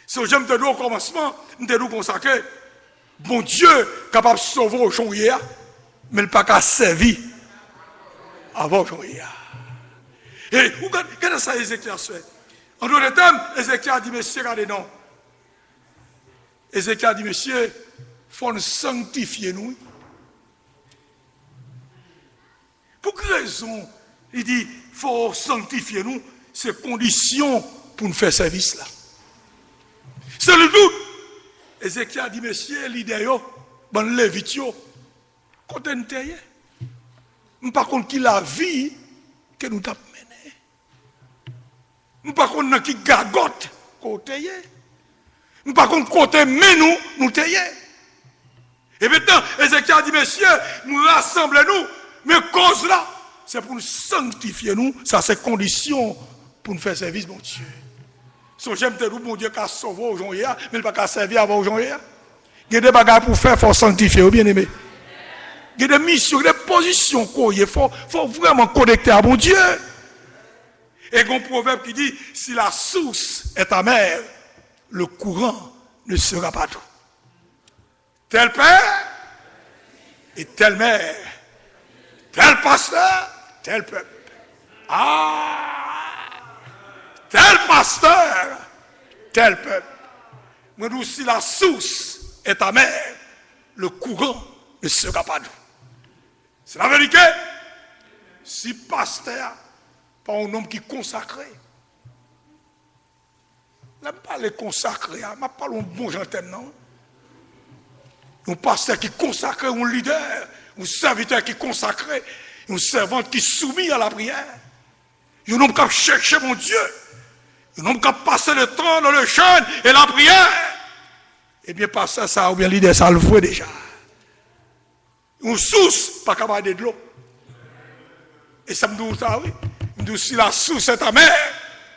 Si j'aime te dire au commencement, je te dis comme ça que bon Dieu capable de sauver au jour hier, mais il n'a pas qu'à servir avant jour hier. Et qu'est-ce que ça Ézéchias fait? En d'autres termes, Ézéchias dit, monsieur, regardez non. Ézéchias dit, monsieur, il faut nous sanctifier nous. Pour quelle raison? Il dit, il faut sanctifier nous. C'est condition pour nous faire service là. C'est le doute. Ézéchias dit, monsieur, l'idée, bon, l'évite, quand on est, par contre, qui la vie que nous avons menée. Par contre, qui gagote, côté. Par contre, côté, mais nous taillons. Et maintenant, Ézéchias dit, monsieur, nous rassemblons-nous, mais cause là, c'est pour nous sanctifier nous, ça c'est condition pour nous faire service, mon Dieu. So, j'aime te dire, mon Dieu, qu'à sauver aujourd'hui, mais il n'a pas qu'à servir avant aujourd'hui. Il y a des bagages pour faire, il faut sanctifier, bien aimé. Il y a des missions, des positions qu'il faut vraiment connecter à mon Dieu. Et il y a un proverbe qui dit, si la source est amère, le courant ne sera pas tout. Tel père et telle mère, tel pasteur, tel peuple. Ah! Tel pasteur, tel peuple. Mais nous, si la source est amère, le courant ne sera pas doux. C'est la vérité. Si pasteur, pas un homme qui est consacré, je n'aime pas les consacrés, je ne parle pas de bon gentleman, non. Un pasteur qui est consacré, un leader, un serviteur qui est consacré, un servante qui est soumis à la prière. Un homme qui a cherché mon Dieu. Un homme qui a passé le temps dans le jeûne et la prière. Eh bien, pas ça, ou bien l'idée, ça le voit déjà. Une source, pas capable de l'eau. Et ça me dit ça, oui. Me dit, si la source est amère,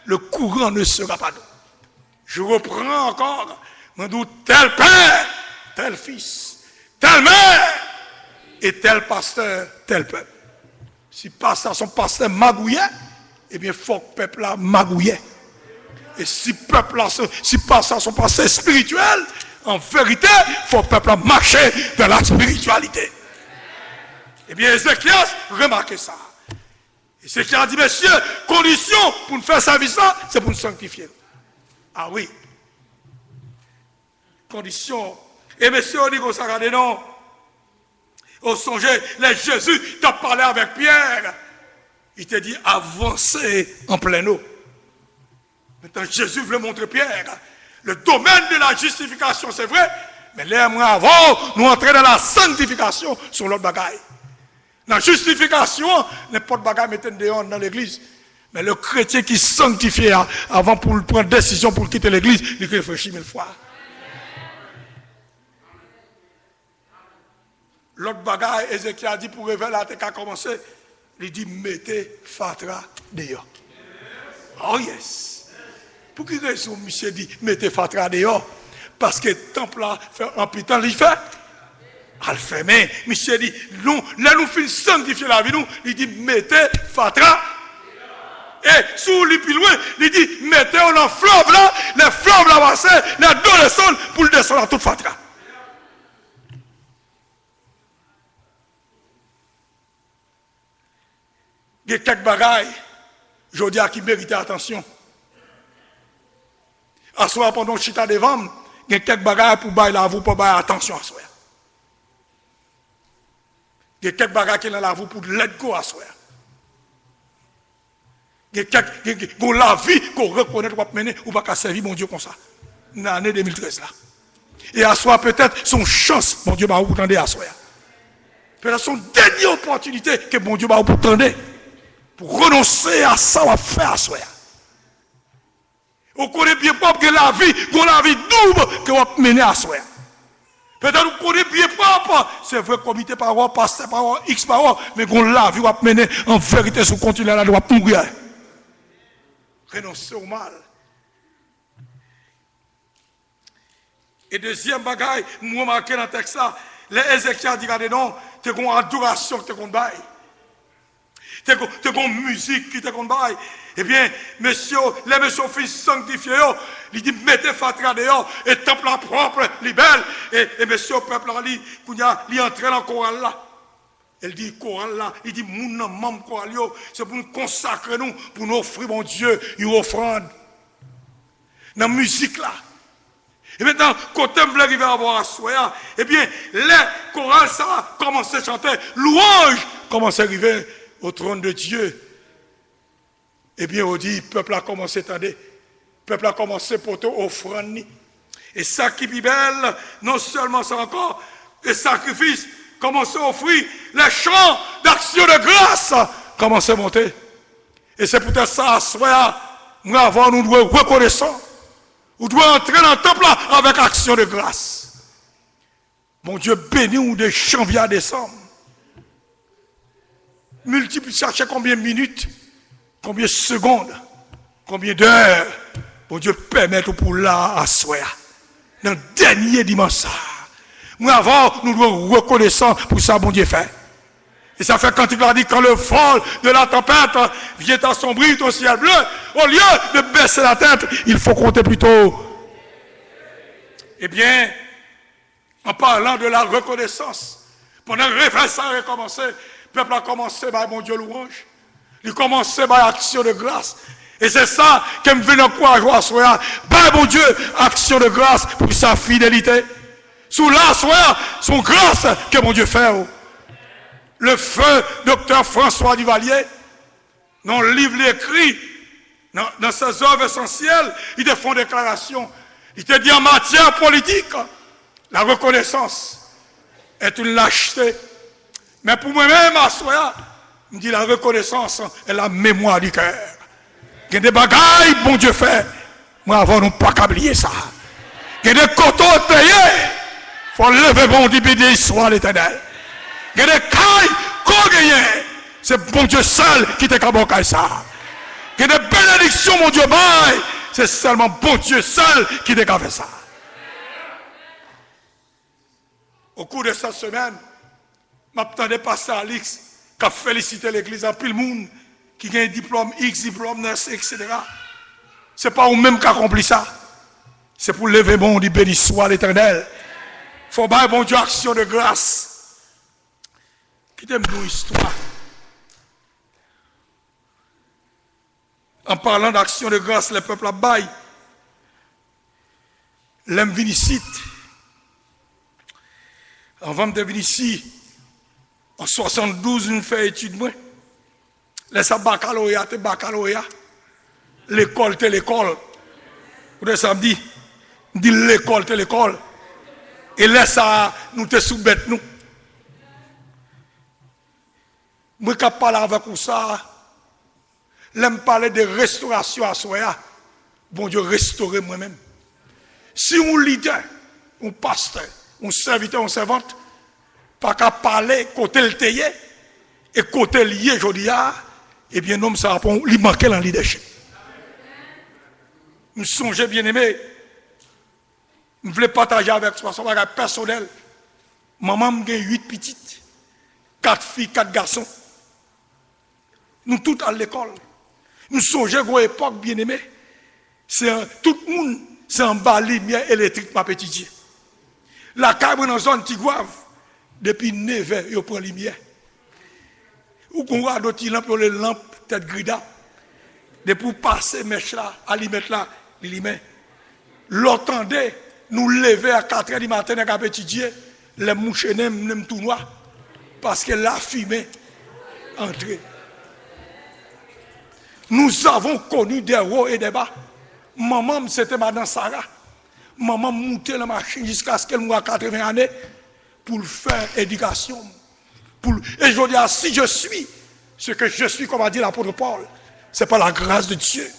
le courant ne sera pas d'eau. Je reprends encore. Me dit, tel père, tel fils, telle mère, et tel pasteur, tel peuple. Si pasteur, son pasteur magouillet, eh bien, il faut que le peuple là magouillet. Et si peuple là, si pasteur, son pasteur spirituel, en vérité, il faut que le peuple là marcher vers la spiritualité. Eh bien, Ézéchias, remarquez ça. Ézéchias dit, messieurs, condition pour nous faire service là, c'est pour nous sanctifier. Ah oui. Condition. Et messieurs, on dit qu'on s'en regardait, non. Au songez, Jésus t'a parlé avec Pierre. Il t'a dit, avancez en pleine eau. Maintenant, Jésus voulait montrer Pierre. Le domaine de la justification, c'est vrai. Mais les mois avant, nous entrons dans la sanctification sur l'autre bagaille. La justification, n'importe bagaille mettait dehors dans l'église. Mais le chrétien qui sanctifie avant pour prendre décision pour quitter l'église, il réfléchit 1000 fois. L'autre bagaille, Ézéchiel a dit pour révéler la tête à commencer, il dit mettez Fatra dehors. Oh yes. Pour quelle raison, monsieur dit mettez Fatra dehors? Parce que le temple là, fait un petit temps, il fait. Elle fait, mais monsieur dit, nous, là nous finissons sanctifier la vie, nous, il dit mettez Fatra. Et sous lui plus loin, il dit mettez on en flamme là, les flammes là passer, les adolescents pour le descendre à toute Fatra. Il y a quelques bagailles, je dis à qui méritent attention. À soi, pendant chita devant, il y a quelques bagailles pour bailler la vous, pour bailler attention à soi. Il y a quelques bagailles qui sont là pour let go à soi. Il y a quelques la vie qu'on reconnaît qu'on va mener ou pas qu'à servir mon Dieu comme ça. Dans l'année 2013 là. Et à soi peut-être son chance, mon Dieu va vous tendre à soi. Peut-être son dernière opportunité que mon Dieu va vous tendre pour renoncer à ça ou à faire à soi. On connaît bien pas que la vie double que va mener à soi. Peut-être vous connaissez bien pas, c'est vrai, comité parole, pasteur parole, X parole, mais qu'on la vie va mener en vérité sur le continent là, doit mourir. Renoncer au mal. Et deuxième bagaille, moi marqué dans le texte là, les Ézéchiel dit regardez non, t'es une adoration que t'es qu'on baille. T'es une musique qui t'es qu'on baille. Eh bien, messieurs, les messieurs fils sanctifiés, ils disent mettez fatra dehors, et temple la propre, les belles, et messieurs, peuple là, ils entrent dans le chorale là. Elle dit chorale là, il dit mon membre chorale, c'est pour nous consacrer nous, pour nous offrir mon Dieu une offrande. Dans la musique là. Et maintenant, quand on veut arriver à voir à soi, eh bien, les chorales ça commencent à chanter, louange commence à arriver au trône de Dieu. Eh bien, on dit, peuple a commencé, attendez, peuple a commencé pour te offrande. Et ça qui est belle, non seulement ça encore, les sacrifices commencent à offrir, les chants d'action de grâce commencent à monter. Et c'est peut-être ça, à soi, nous avons, nous devons reconnaissant. Nous devons entrer dans le temple avec action de grâce. Mon Dieu béni nous de janvier à décembre. Multiplie, cherchez combien de minutes, combien de secondes, combien d'heures, mon Dieu permet pour là à soi. Dans le dernier dimanche. Nous avons, nous devons reconnaissant pour ça, mon Dieu fait. Et ça fait quand il a dit, quand le vol de la tempête vient assombrir ton ciel bleu, au lieu de baisser la tête, il faut compter plutôt. Eh bien, en parlant de la reconnaissance, pendant que le réveil ça a recommencé, le peuple a commencé par mon Dieu louange. Il a commencé par action de grâce. Et c'est ça qui me vient encourager à soi. Par mon Dieu, action de grâce pour sa fidélité. Sous la soi, son grâce que mon Dieu fait. Le feu docteur François Duvalier, dans le livre écrit, dans ses œuvres essentielles, il te fait une déclaration. Il te dit en matière politique, la reconnaissance est une lâcheté. Mais pour moi-même, à soi, il dit la reconnaissance est la mémoire du cœur. Il y a des bagailles, bon Dieu fait. Moi, avant, nous pas oublier ça. Il y a des cotons payés. Il faut lever bon Dieu, béni soit l'Éternel. Il y a des cailles qu'on gagne. C'est bon Dieu seul qui te cabocaille ça. Il y a des bénédictions, mon Dieu, bail. C'est seulement bon Dieu seul qui te fait ça. Au cours de cette semaine, je m'attendais passer à Alix, qui a félicité l'église en pile monde, qui a un diplôme X, diplôme NES, etc. Ce n'est pas vous-même qui accomplit ça. C'est pour lever bon Dieu, béni soit l'Éternel. Il faut bailler bon Dieu action de grâce. Qui t'aime une histoire. En parlant d'action de grâce, le peuple a baillé. L'aime vinicite. Avant de venir ici, en 72, nous faisons étude. Laisse baccalauréat, t'es baccalauréat. L'école, t'es l'école. Vous savez, ça me dit l'école, t'es l'école. Et laisse nous te soubette, nous. Moi, quand je parle avec vous, ça, j'aime parler de restauration à soi. Bon Dieu, restaurer moi-même. Si un leader, un pasteur, un serviteur, une servante, pas qu'à parler côté le théier et côté lié, je dis, eh bien, non, ça répond, il manquait dans le leadership. Nous songez bien aimé, je voulais partager avec toi, son bagage personnel. Maman m'a 8 petites, 4 filles, 4 garçons. Nous tous à l'école. Nous songeons à une époque bien aimée. Tout le monde, c'est en bas lumière électrique, ma petite Dieu. La cabane dans la zone Tigouave, depuis 9 heures, il prend lumière. Ou qu'on a d'autres lampes, les lampes tête grida. De pour passer mèche là, à l'y mettre là, l'y met. L'entendez, nous lever à 4h du matin avec un petit Dieu, les mouches n'aiment tout noir. Parce que la fumée entrée. Nous avons connu des hauts et des bas. Maman, c'était Madame Sarah. Maman montait la machine jusqu'à ce qu'elle mourra 80 années pour faire éducation. Et je dis, si je suis ce que je suis, comme a dit l'apôtre Paul, c'est pas la grâce de Dieu.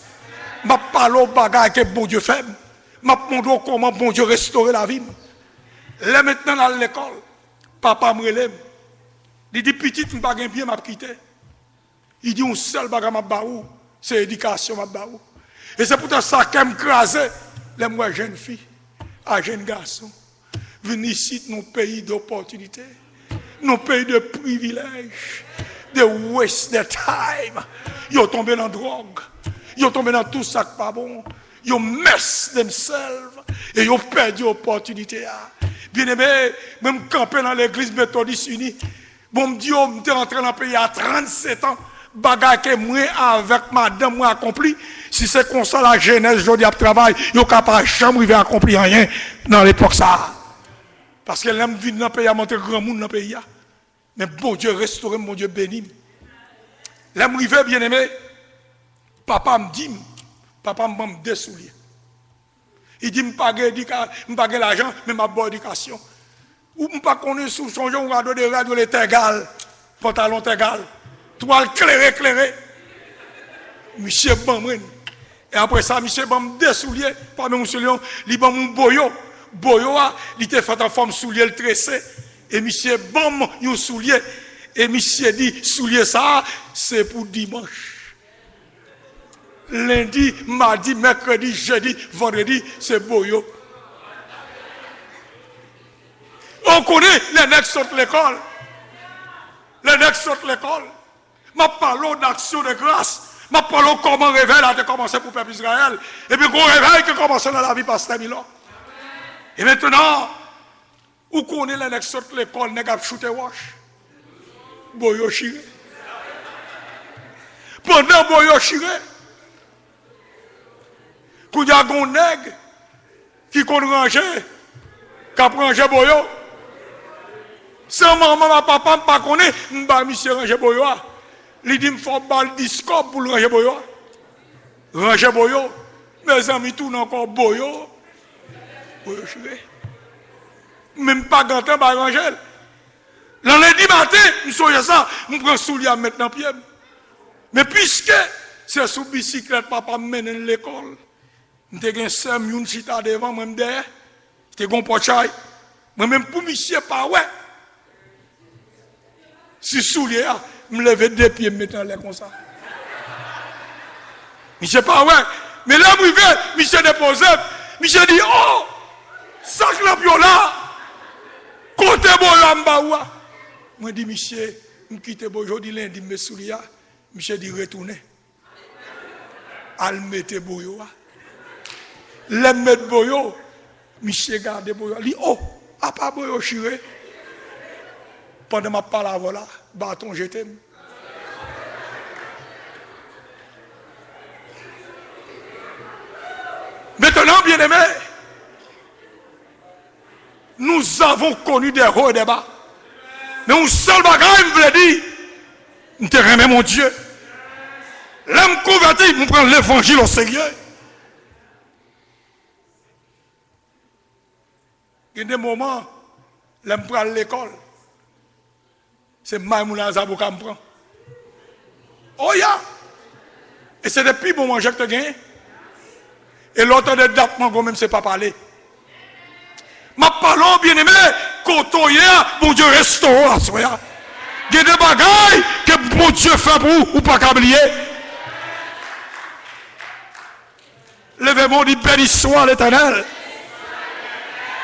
Je parle au bagage que bon Dieu fait. Je montre comment bon Dieu restaurer la vie. Là maintenant dans l'école, papa me relève. Il dit, petite, je ne vais pas bien m'apprêter. Il dit, un seul bagage m'a baou, c'est l'éducation m'a baou. Et c'est pour ça qu'elle me crasait, les moi jeunes filles, à jeunes garçons, venir ici dans nos pays d'opportunité, nos pays de privilèges, de waste de time. Ils ont tombé dans la drogue, ils ont tombé dans tout ça qui n'est pas bon, ils ont mess themselves et ils ont perdu l'opportunité. Bien aimé, même camper dans l'église méthodiste unie, bon me dit, on est rentré dans le pays à 37 ans, bagage que moi avec madame moi accompli. Si c'est comme ça la jeunesse aujourd'hui à travail, il n'y a pas jamais accomplir rien dans l'époque ça. Parce que l'aime vient dans le pays à monter grand monde dans le pays. Mais bon Dieu restaure, mon Dieu béni. L'aime rivé bien aimé, papa me dit, papa me donne des souliers. Il dit, je ne pas l'argent, mais ma bonne éducation. Ou je ne pas connaître sous son jour, on va donner radio, les égal, pantalon égal, toile clairé. Monsieur Bamren. Et après ça, monsieur Bam des souliers, pas même souliers, il bam mon boyo. Boyo, il était fait en forme soulier le tressé. Et monsieur Bam, un soulier. Et monsieur dit, soulier ça, c'est pour dimanche. Lundi, mardi, mercredi, jeudi, vendredi, c'est boyo. On connaît les nègres sortent l'école. Les nègres sortent l'école. Ma parole d'action de grâce. Ma parole comment réveil a commencé pour le peuple Israël. Et puis gros réveil qui a commencé dans la vie par Stamilon. Et maintenant, où connaît les nègres sortent l'école, nègres a shooté wash. Boyo chiré. Pendant boyo chiré, quand il y a un nègre qui compte ranger, qui a rangé boyo. Sans maman, ma papa, ne connaît pas, je vais monsieur ranger boyo. Il dit, il faut bal disco pour le ranger boyo. Ranger boyo. Mes amis, tout encore boyo. Boyo chiré. Même pas gantin, pas ranger. Le lundi matin, je suis ça, je prends soulier à mettre dans le pied. Mais puisque c'est sous bicyclette, papa me mène à l'école. Je suis un seul, une chita devant, moi derrière. Je suis un pochaï. Moi-même, pour monsieur, pas ouais. Si soulier, je me lève deux pieds, me mettre en l'air comme ça. Monsieur, pas ouais. Mais là, je vais, monsieur déposé. Monsieur dit, oh, ça que la là, côté boyamba. Moi, je dis, monsieur, je quitte aujourd'hui lundi, je me soulier. Monsieur dit, retournez. Al mette boyo. Le mettre boyo. Monsieur garde boyo. Il dit, oh, à pas boyo chiré. Pendant ma parole là, bâton jeté. Maintenant, bien aimé, nous avons connu des hauts et des bas. Mais un seul bagage, je voulais dire, je te remets mon Dieu. L'homme converti, je prends l'évangile au sérieux. Il y a des moments, l'homme prend l'école. C'est Maïmouna Zabou qui me prend. Oh ya! Et c'est depuis bon manger que tu gagnes. Et l'autre de date, moi, même, c'est pas parler. Ma parole, bien aimé, quand on y est, bon Dieu restaure à soi. Il y a des bagailles que bon Dieu fait pour vous, ou pas qu'à oublier. Levez-moi, dit béni soit l'Éternel.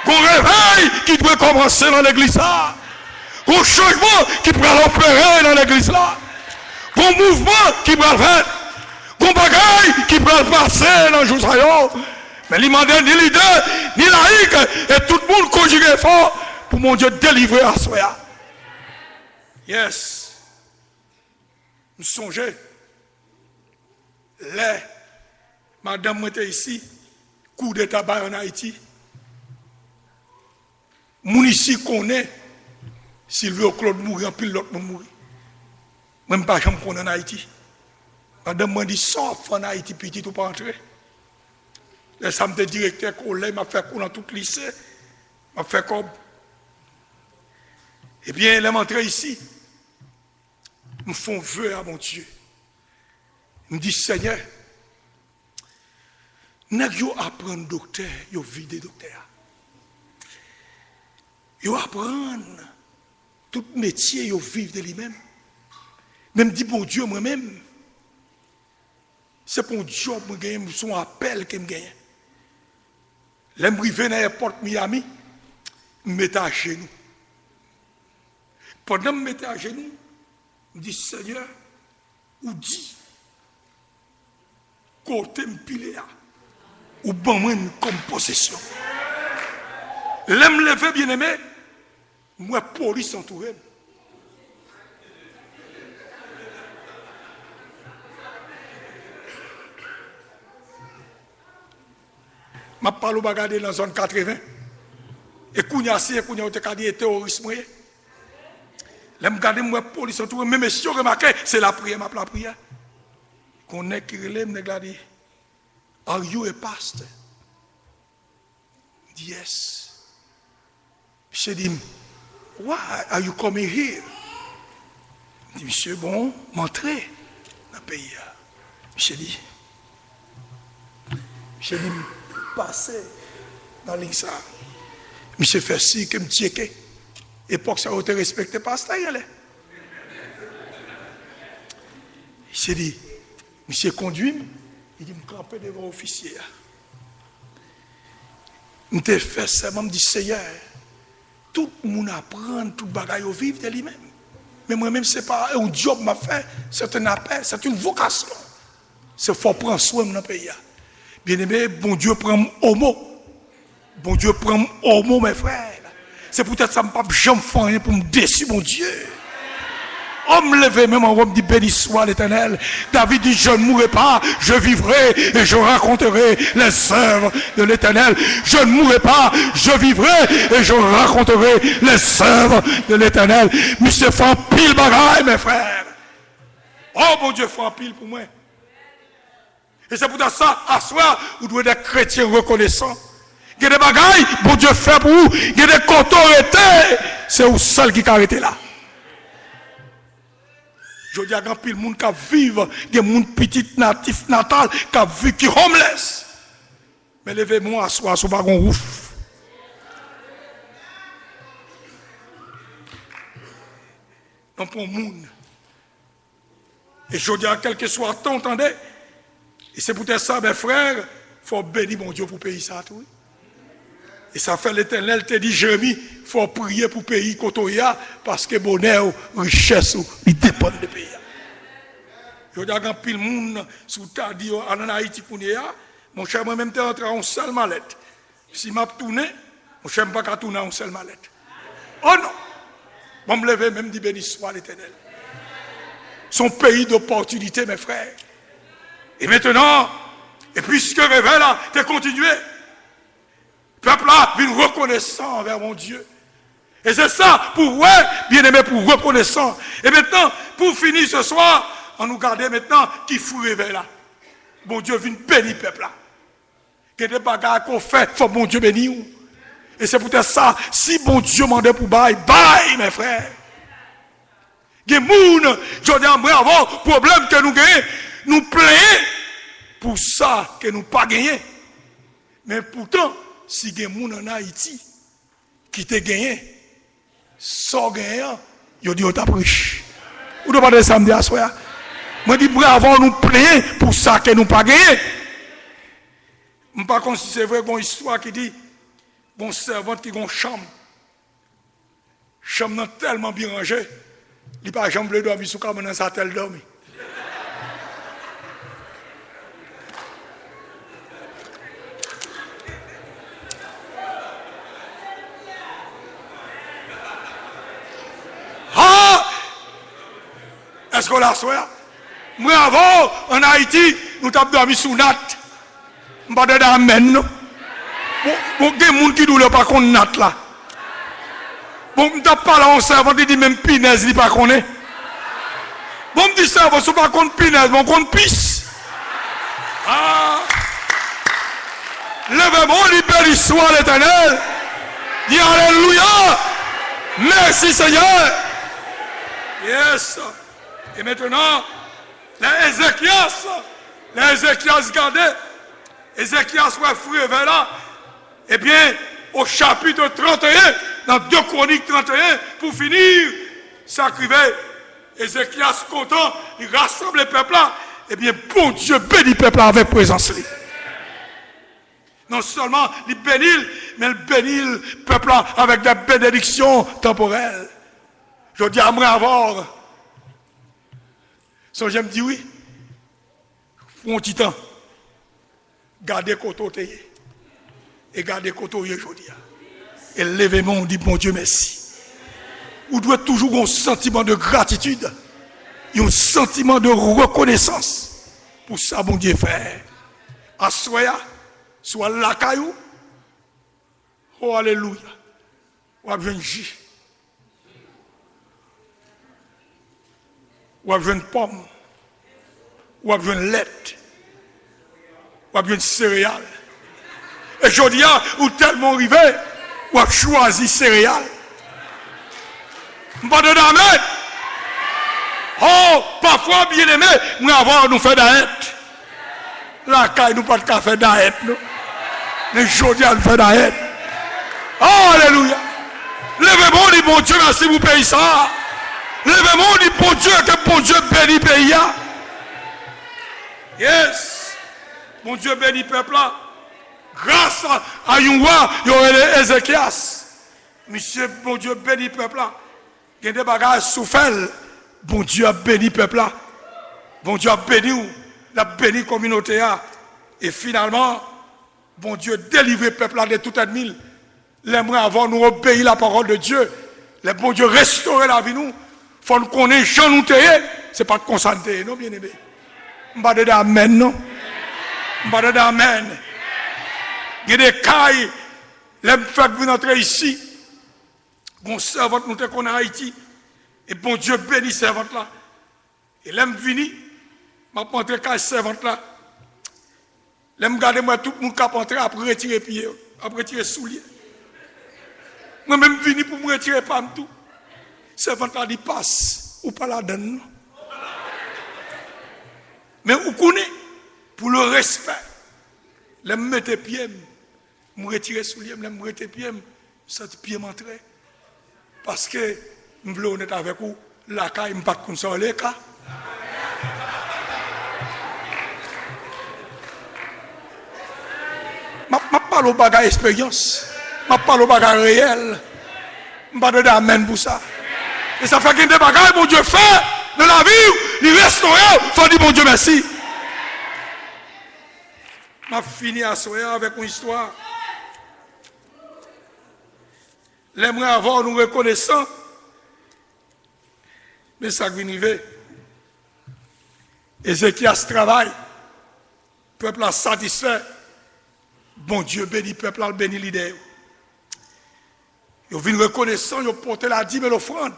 Qu'on réveil qui doit commencer dans l'église là. Qu'on changement qui pourra l'opérer dans l'église là. Qu'on mouvement qui pourra le faire. Qu'on bagaille qui pourra le passer dans le jour saillot. Mais il m'a ni leader, ni laïque, et tout le monde conjugué fort pour mon Dieu délivrer à soi. Yes. Je songeais, les madame était ici, coup de tabac en Haïti. Moun ici connaît, Sylvio Claude mourir, puis l'autre mourir. Même pas jamais qu'on en Haïti. Madame m'a dit, sauf en Haïti, petit ou pas entrer. Les samedi de directeur collègue m'a fait cours dans tout le lycée, m'a fait comme. Eh bien, elle est entrée ici. Me font vœu à mon Dieu. Me dit, Seigneur, nèg yo apprendre docteur, yo vide docteur. Yo apprendre tout métier, yo vivre de lui-même. Même dit, bon Dieu, moi-même, c'est pour un job, moi gagne, son appel que me gagne. L'aime rivé dans l'aéroport Miami, me mettais à genoux. Pendant que je me mettais à genoux, je me dis, Seigneur, ou dit, côté me pile là, ou bon moi comme possession. L'aime lever bien aimé, moi police entourée. Je parle au bagage dans la zone 80. Et Kounia, si Kounia, on a dit terrorisme. Je regarde moi police autour, mais monsieur remarqué, c'est la prière, la prière. Qu'on est qui relève, me dit, are you a pastor? Je dis, yes. Je dis, why are you coming here? Je dis, monsieur, bon, m'entrer dans le pays. Je dis, passer dans l'Insa. Monsieur fait si que me tieké. Époque ça a été respecté par ça. Il dit, monsieur conduit, il dit, me camper devant l'officier. Je me fait ça, je me dit, Seigneur, tout le monde apprend, tout le bagaille au vivre de lui-même. Mais moi-même, ce n'est pas un job m'a fait, c'est un appel, c'est une vocation. C'est faut prendre soin de notre pays. Bien-aimé, bon Dieu prend homo. Bon Dieu prend homo, mes frères. C'est peut-être ça que je ne peux jamais faire rien pour me déçu, mon Dieu. Homme levé, même en Rome, dit béni soit l'Éternel. David dit, je ne mourrai pas, je vivrai et je raconterai les œuvres de l'Éternel. Je ne mourrai pas, je vivrai et je raconterai les œuvres de l'Éternel. Monsieur fait un pile bagaille, mes frères. Oh, mon Dieu, fait un pile pour moi. Et c'est pour ça, à soi, vous devez être chrétiens reconnaissants. Il y a des bagailles, bon Dieu fait pour vous. Il y a des côtés arrêtés. C'est vous seul qui arrêté là. Je dis à grand pile monde qui vivent, des gens petits natifs natal, qui vivent, qui homeless. Mais levez-moi à soi, sur bagon ouf. Non pour le monde. Et je dis à quel que soit temps, entendez? Et c'est peut-être ça, mes frères, il faut bénir mon Dieu pour payer ça. Tout. Et ça fait l'Éternel, te dit Jérémie, il faut prier pour payer Kotoya, parce que bonheur, richesse, il dépend de pays. Je dis à pile monde, sous ta dit en Haïti, mon cher, moi-même, tu es entré en seule mallette. Si je tourné, mon cher, je ne peux pas tourner en seule mallette. Oh non! Je me lever, même dit béni soit l'Éternel. Son pays d'opportunité, mes frères. Et maintenant, et puisque réveil là, tu as continué, le peuple là vient reconnaissant envers mon Dieu. Et c'est ça, pour ouais, bien aimé, pour reconnaissant. Et maintenant, pour finir ce soir, on nous garde maintenant qui fout réveil là. Bon Dieu vient bénir le peuple là. Il y a des bagarres qu'on fait, il faut bon Dieu bénir. Et c'est peut-être ça, si bon Dieu m'a pour bail, bail, mes frères. Il y a des gens, je dis avant, problème que nous gagnons. Nous plaignons pour ça que nous pas gagné. Mais pourtant, si il y a des gens en Haïti qui te gagné, sans gagnant, ils disent, t'as pris. Vous ne pouvez pas dire samedi à soir. Moi, je dis, bravo, nous plaignons pour ça que nous pas gagné. Je ne sais pas si c'est vrai, une histoire qui dit, bon servante qui a une chambre. Chambre tellement bien rangée, il n'y a pas de chambre dormir sous comme dans sa telle dormir. Est-ce qu'on l'a souhaité? Moi avant, en Haïti, nous avons dormi sous nat. Je ne sais pas d'amen. Bon, il y a des gens qui ne pas qu'on nat là. Bon, je ne sais pas là, on servant, il dit même pinaise, il ne pas qu'on est. Bon, je dis ça, vous ne pas qu'on pinaise, mais qu'on pisse. Ah! Levez-moi, libérez soit l'Éternel. Dis Alléluia. Merci Seigneur. Yes. Et maintenant, les Ézéchias, regardez, Ézéchias ouais fruit vers là. Eh bien, au chapitre 31, dans 2 Chroniques 31, pour finir, ça écrivait, Ézéchias content, il rassemble le peuple là. Eh bien, bon Dieu bénit le peuple avec présence. Non seulement il bénit, mais il bénit le peuple là avec des bénédictions temporelles. Je dis à moi avoir. So j'aime dire oui. Pour un petit temps, gardez côté et gardez côté aujourd'hui. Et levez-moi, on dit bon Dieu merci. Vous devez toujours avoir un sentiment de gratitude et un sentiment de reconnaissance pour ça, bon Dieu fait. Assoya, soit la caillou. Oh, alléluia. Ou a besoin de jus. Ou a besoin de pomme. Ou a besoin de lait. Ou a besoin de céréales. Et je dis, ou tellement arrivé, ou a choisi céréales. Pas de amen. Oh, parfois, bien aimé, nous avons nous fait d'aide. La caille, nous pas de café d'aide. Mais je dis, nous fait d'aide. Oh, alléluia. Levez-moi, dit bon Dieu, merci pour payer ça. Levez-moi, dit bon Dieu, que bon Dieu bénit le pays. Yes. Bon Dieu bénit le peuple là. Grâce à un roi, il y aurait Ézéchias. Monsieur, bon Dieu bénit le peuple là. Il y a des bagages souffert. Bon Dieu a béni le peuple là. Bon Dieu a béni la béni communauté là. Et finalement, bon Dieu délivre le peuple là de tout ennemi. L'aimerait avant nous obéir la parole de Dieu. Le bon Dieu restaurer la vie nous. Il faut nous connaître, Jean nous tailler. Ce n'est pas de consentir, non, bien aimé. Je ne vais pas amen, non. Je ne vais pas amen. Il y a des cailles. L'aime fait que vous entrez ici. Bon servante nous te connaît en Haïti. Et bon Dieu bénit servante là. Et l'aime vini. M'a montré caille servante là. L'aime garder moi tout le monde qui a entré après retirer pied, après retirer soulier. Moi même vini pour me retirer pas tout. Servante là dit passe ou pas la donne. Mais vous connaissez pour le respect. L'aime mettre pied, me retirer soulier, l'aime retirer pied, ça pied m'entrer. Parce que je veux honnête avec vous, la caille ne pas comme ça les cas. Je parle au bagage expérience. Je parle au bagage réel. Je ne parle pas d'amen pour ça. Et ça fait qu'il y a des bagages, mon Dieu fait dans la vie, il restaure, il faut dire, mon Dieu merci. Je fini à soir avec une histoire. L'aimerait avoir nous reconnaissant. Mais ça vient arriver. Ézéchias travaille. Le peuple a satisfait. Bon Dieu bénit le peuple, a béni l'idée. Ils viennent reconnaissant, ils ont porté la dîme et l'offrande.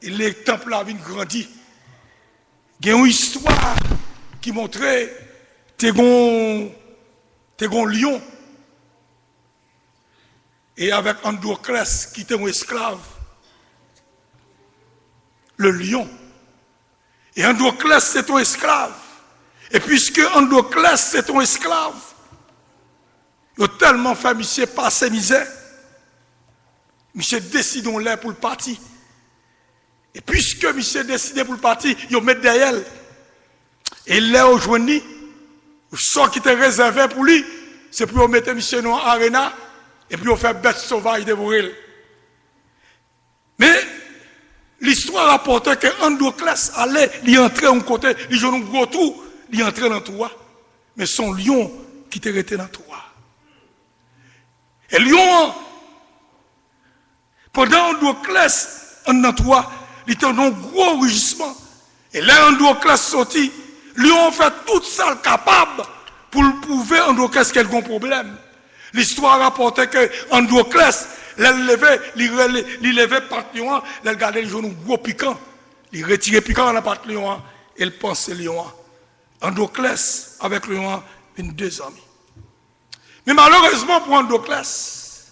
Et les temples ont grandi. Il y a une histoire qui montrait t'es un lion. Et avec Androclès qui était un esclave. Le lion. Et Androclès c'est ton esclave. Et puisque Androclès c'est ton esclave, il a tellement fait monsieur passer misère. Monsieur décide on l'air pour le parti. Et puisque monsieur décide pour le parti, il met derrière. Et là aujourd'hui, ce qui était réservé pour lui, c'est pour mettre monsieur dans l'arena et puis on fait bête sauvage dévorer. Mais l'histoire rapporte que Androclès allait, il entrait un côté, il jouait un gros trou, il entrait dans le trou. Mais son lion qui était resté dans le trou. Et lion, pendant Androclès, en dans le trou, il était dans un gros rugissement. Et là, Androclès sorti, lui ont fait toute ça capable pour le prouver Androclès qu'il a un problème. L'histoire rapportait que Androclès, il levait Patlion, il regardait les genoux gros piquants, il retirait piquant dans la Patlion, et il pensait Lion. Androclès, avec Lion, une deux amis. Mais malheureusement pour Androclès,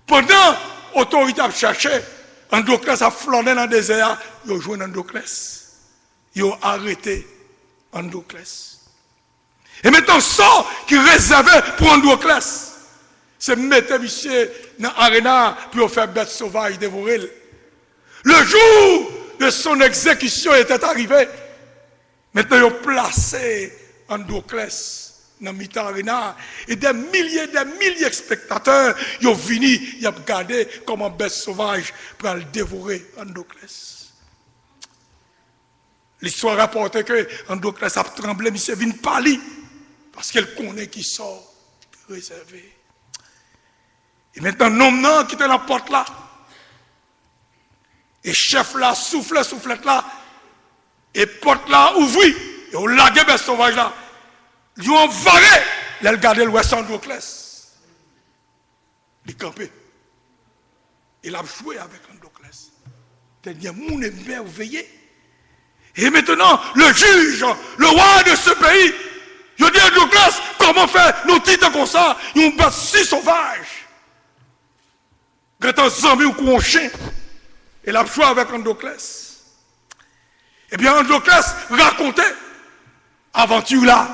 pendant l'autorité a cherché, Androclès a flâné dans le désert, il a joué Androclès. Ils ont arrêté Androclès. Et maintenant, ça qui est réservé pour Androclès, c'est mettre monsieur dans l'aréna pour faire bête sauvage dévorer. Le jour de son exécution était arrivé. Maintenant, ils ont placé Androclès dans l'aréna. Et des milliers de spectateurs, ils ont venu, ils ont regardé comment bête sauvage pour le dévorer Androclès. L'histoire rapporte que Androclès a tremblé, monsieur vient parler, parce qu'elle connaît qui sort réservé. Et maintenant, non, qui était dans la porte là. Et chef là, souffle là. Et porte là, ouvrit. Et on lagué bête sauvage là. Ils ont varé. Ils ont regardé l'ouest Androclès. Il est campé. Il a joué avec Androclès. C'est-à-dire, mon aimé, vous veillez. Et maintenant, le juge, le roi de ce pays, je dis à Androclès, comment faire nos titres comme ça? Ils ont battu si sauvage. Quand un zombie ou un chien, il a joué avec Androclès. Eh bien, Androclès racontait, aventure là,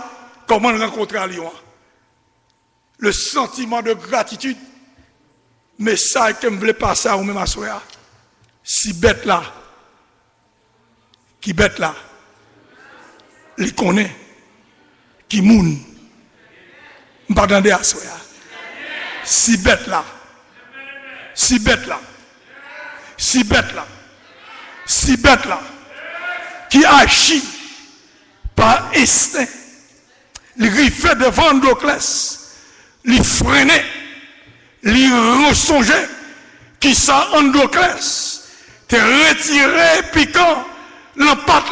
comment il rencontrait à Lyon. Le sentiment de gratitude, mais ça, que me voulait passer à vous-même à soi. Si bête là, qui bête là, il connaît, qui moun, m'pardonnez à soi. Si bête là, si bête là, si bête là, si bête là, qui agit par instinct, il riffait devant Androclès, il freinait, il ressongeait, qui ça Androclès, te retiré piquant, l'empat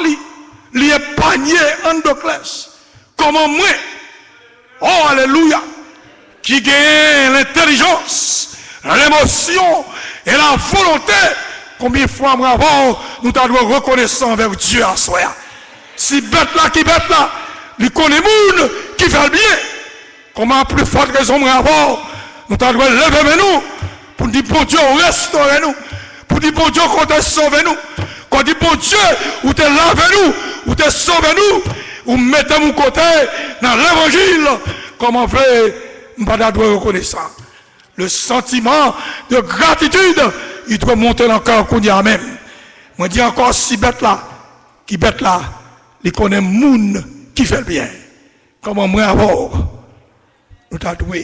li épargné Androclès. Comment moi, oh alléluia, qui gagne l'intelligence, l'émotion et la volonté, combien de fois avant nous devons reconnaissant envers Dieu à soi. Si bête là qui bête là, il connaît moun qui fait le bien. Comment plus forte raison avant nous devons lever nous pour dire bon Dieu restaure nous, pour dire bon Dieu qu'on te sauve nous. Quand dit bon Dieu, ou te lave nous, ou te sauve nous, ou mettez mon côté dans l'évangile, comment faire, je ne dois reconnaissant. Le sentiment de gratitude, il doit monter encore qu'on y a même. Moi, dis encore si bête là, qui bête là, il connaît moun qui fait le bien. Comment moi avoir, nous t'adouons,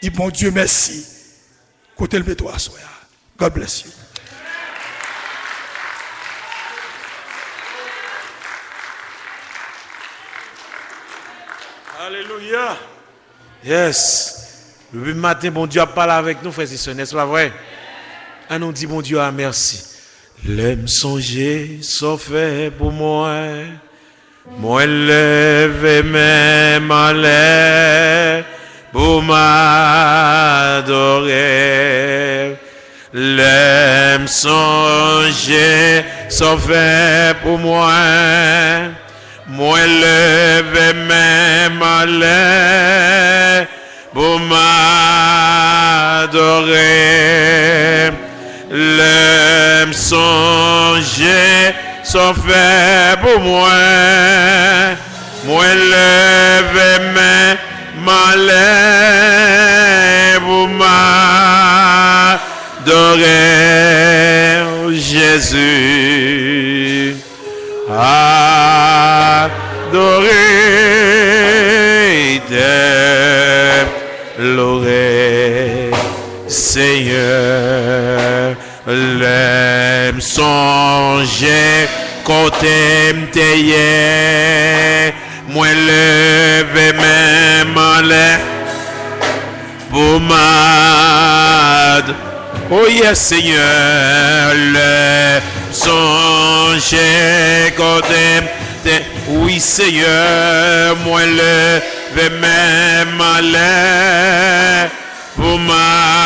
dis bon Dieu merci, côté le bétoir, God bless you. Alléluia. Yes. Le matin, bon Dieu a parlé avec nous, frères et sœurs, n'est-ce pas vrai? On nous dit, bon Dieu, merci. L'aime songer, sauf fait pour moi. Moi, lève même à l'air pour m'adorer. L'aime songer, sauf fait pour moi. Moi lève même à l'air pour m'adorer. L'aime songer, sont faits pour moi. Moi lève même à l'air pour m'adorer. Jésus. Adorer, déplorer, Seigneur, l'aime songer, côté m'tayé, moi lever même en l'air, pour m'ad. Oh yes, Seigneur, l'aime Songez côté, oui Seigneur, moi le vais même aller pour m'adorer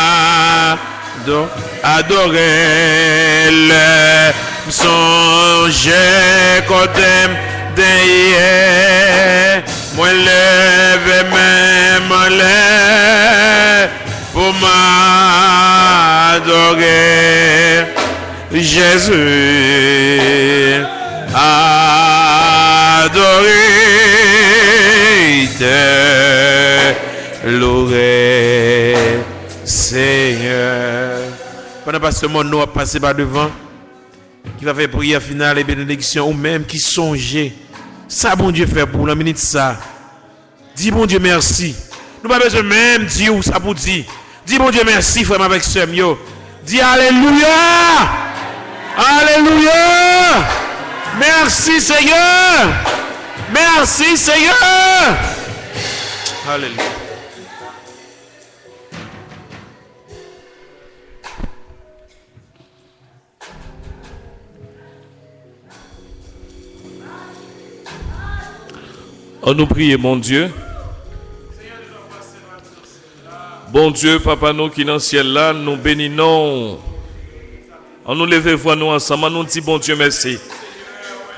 le songez côté d'hier, moi le vais même aller pour m'adorer. Jésus, adoré, te louer, Seigneur. Pendant que ce monde nous a passé par devant, qui va faire prière finale et bénédiction, ou même qui songeait, ça bon Dieu fait pour la minute ça. Dis bon Dieu merci. Nous pas besoin même dire où ça pour dire. Dis bon Dieu merci, frère avec ce mio. Dis alléluia. Alléluia. Merci Seigneur. Merci Seigneur. Alléluia. On nous prie, mon Dieu. Bon Dieu, Papa, nous qui dans le ciel là, nous bénissons. On nous lève voir nous ensemble, on nous dit bon Dieu merci.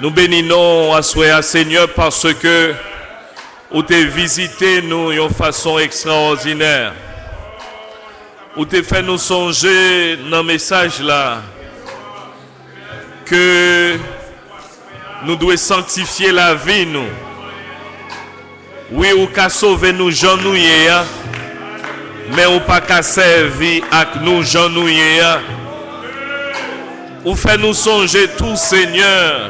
Nous bénissons à soi, Seigneur, parce que vous t'es visité nous d'une façon extraordinaire. Vous t'es fait nous songer dans le message là que nous devons sanctifier la vie nous. Oui, ou qu'à sauver nous genouillés, mais ou pas qu'à servir avec nous genouillés. Ou fait nous songer tout Seigneur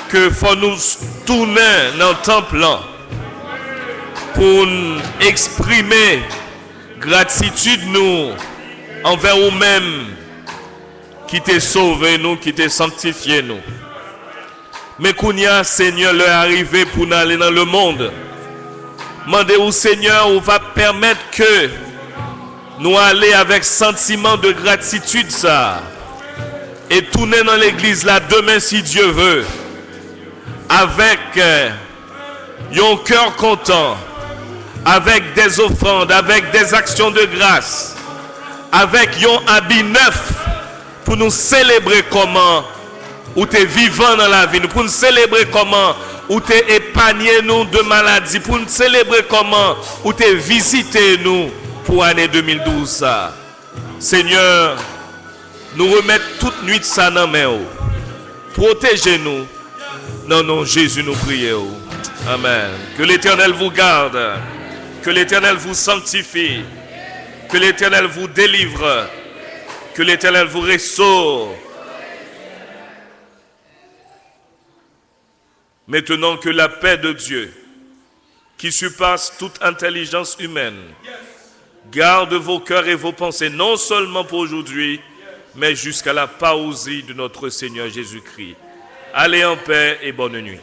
que faut nous tourner dans le temple pour exprimer gratitude nous envers nous-mêmes qui t'es sauvé nous, qui t'es sanctifié nous. Mais qu'on y a Seigneur leur arrivé pour nous aller dans le monde. Mandez au Seigneur, on va permettre que nous aller avec sentiment de gratitude ça. Et tourner dans l'église là demain si Dieu veut. Avec un cœur content. Avec des offrandes, avec des actions de grâce. Avec un habit neuf. Pour nous célébrer comment ou tu es vivant dans la vie. Pour nous célébrer comment ou tu es épargné nous de maladies. Pour nous célébrer comment ou tu es visité nous pour l'année 2012 ça. Seigneur, nous remettons toute nuit ça dans main. Protégez-nous. Non, non, Jésus nous prions. Amen. Que l'Éternel vous garde. Que l'Éternel vous sanctifie. Que l'Éternel vous délivre. Que l'Éternel vous restaure. Maintenant que la paix de Dieu, qui surpasse toute intelligence humaine, garde vos cœurs et vos pensées, non seulement pour aujourd'hui, mais jusqu'à la parousie de notre Seigneur Jésus-Christ. Allez en paix et bonne nuit.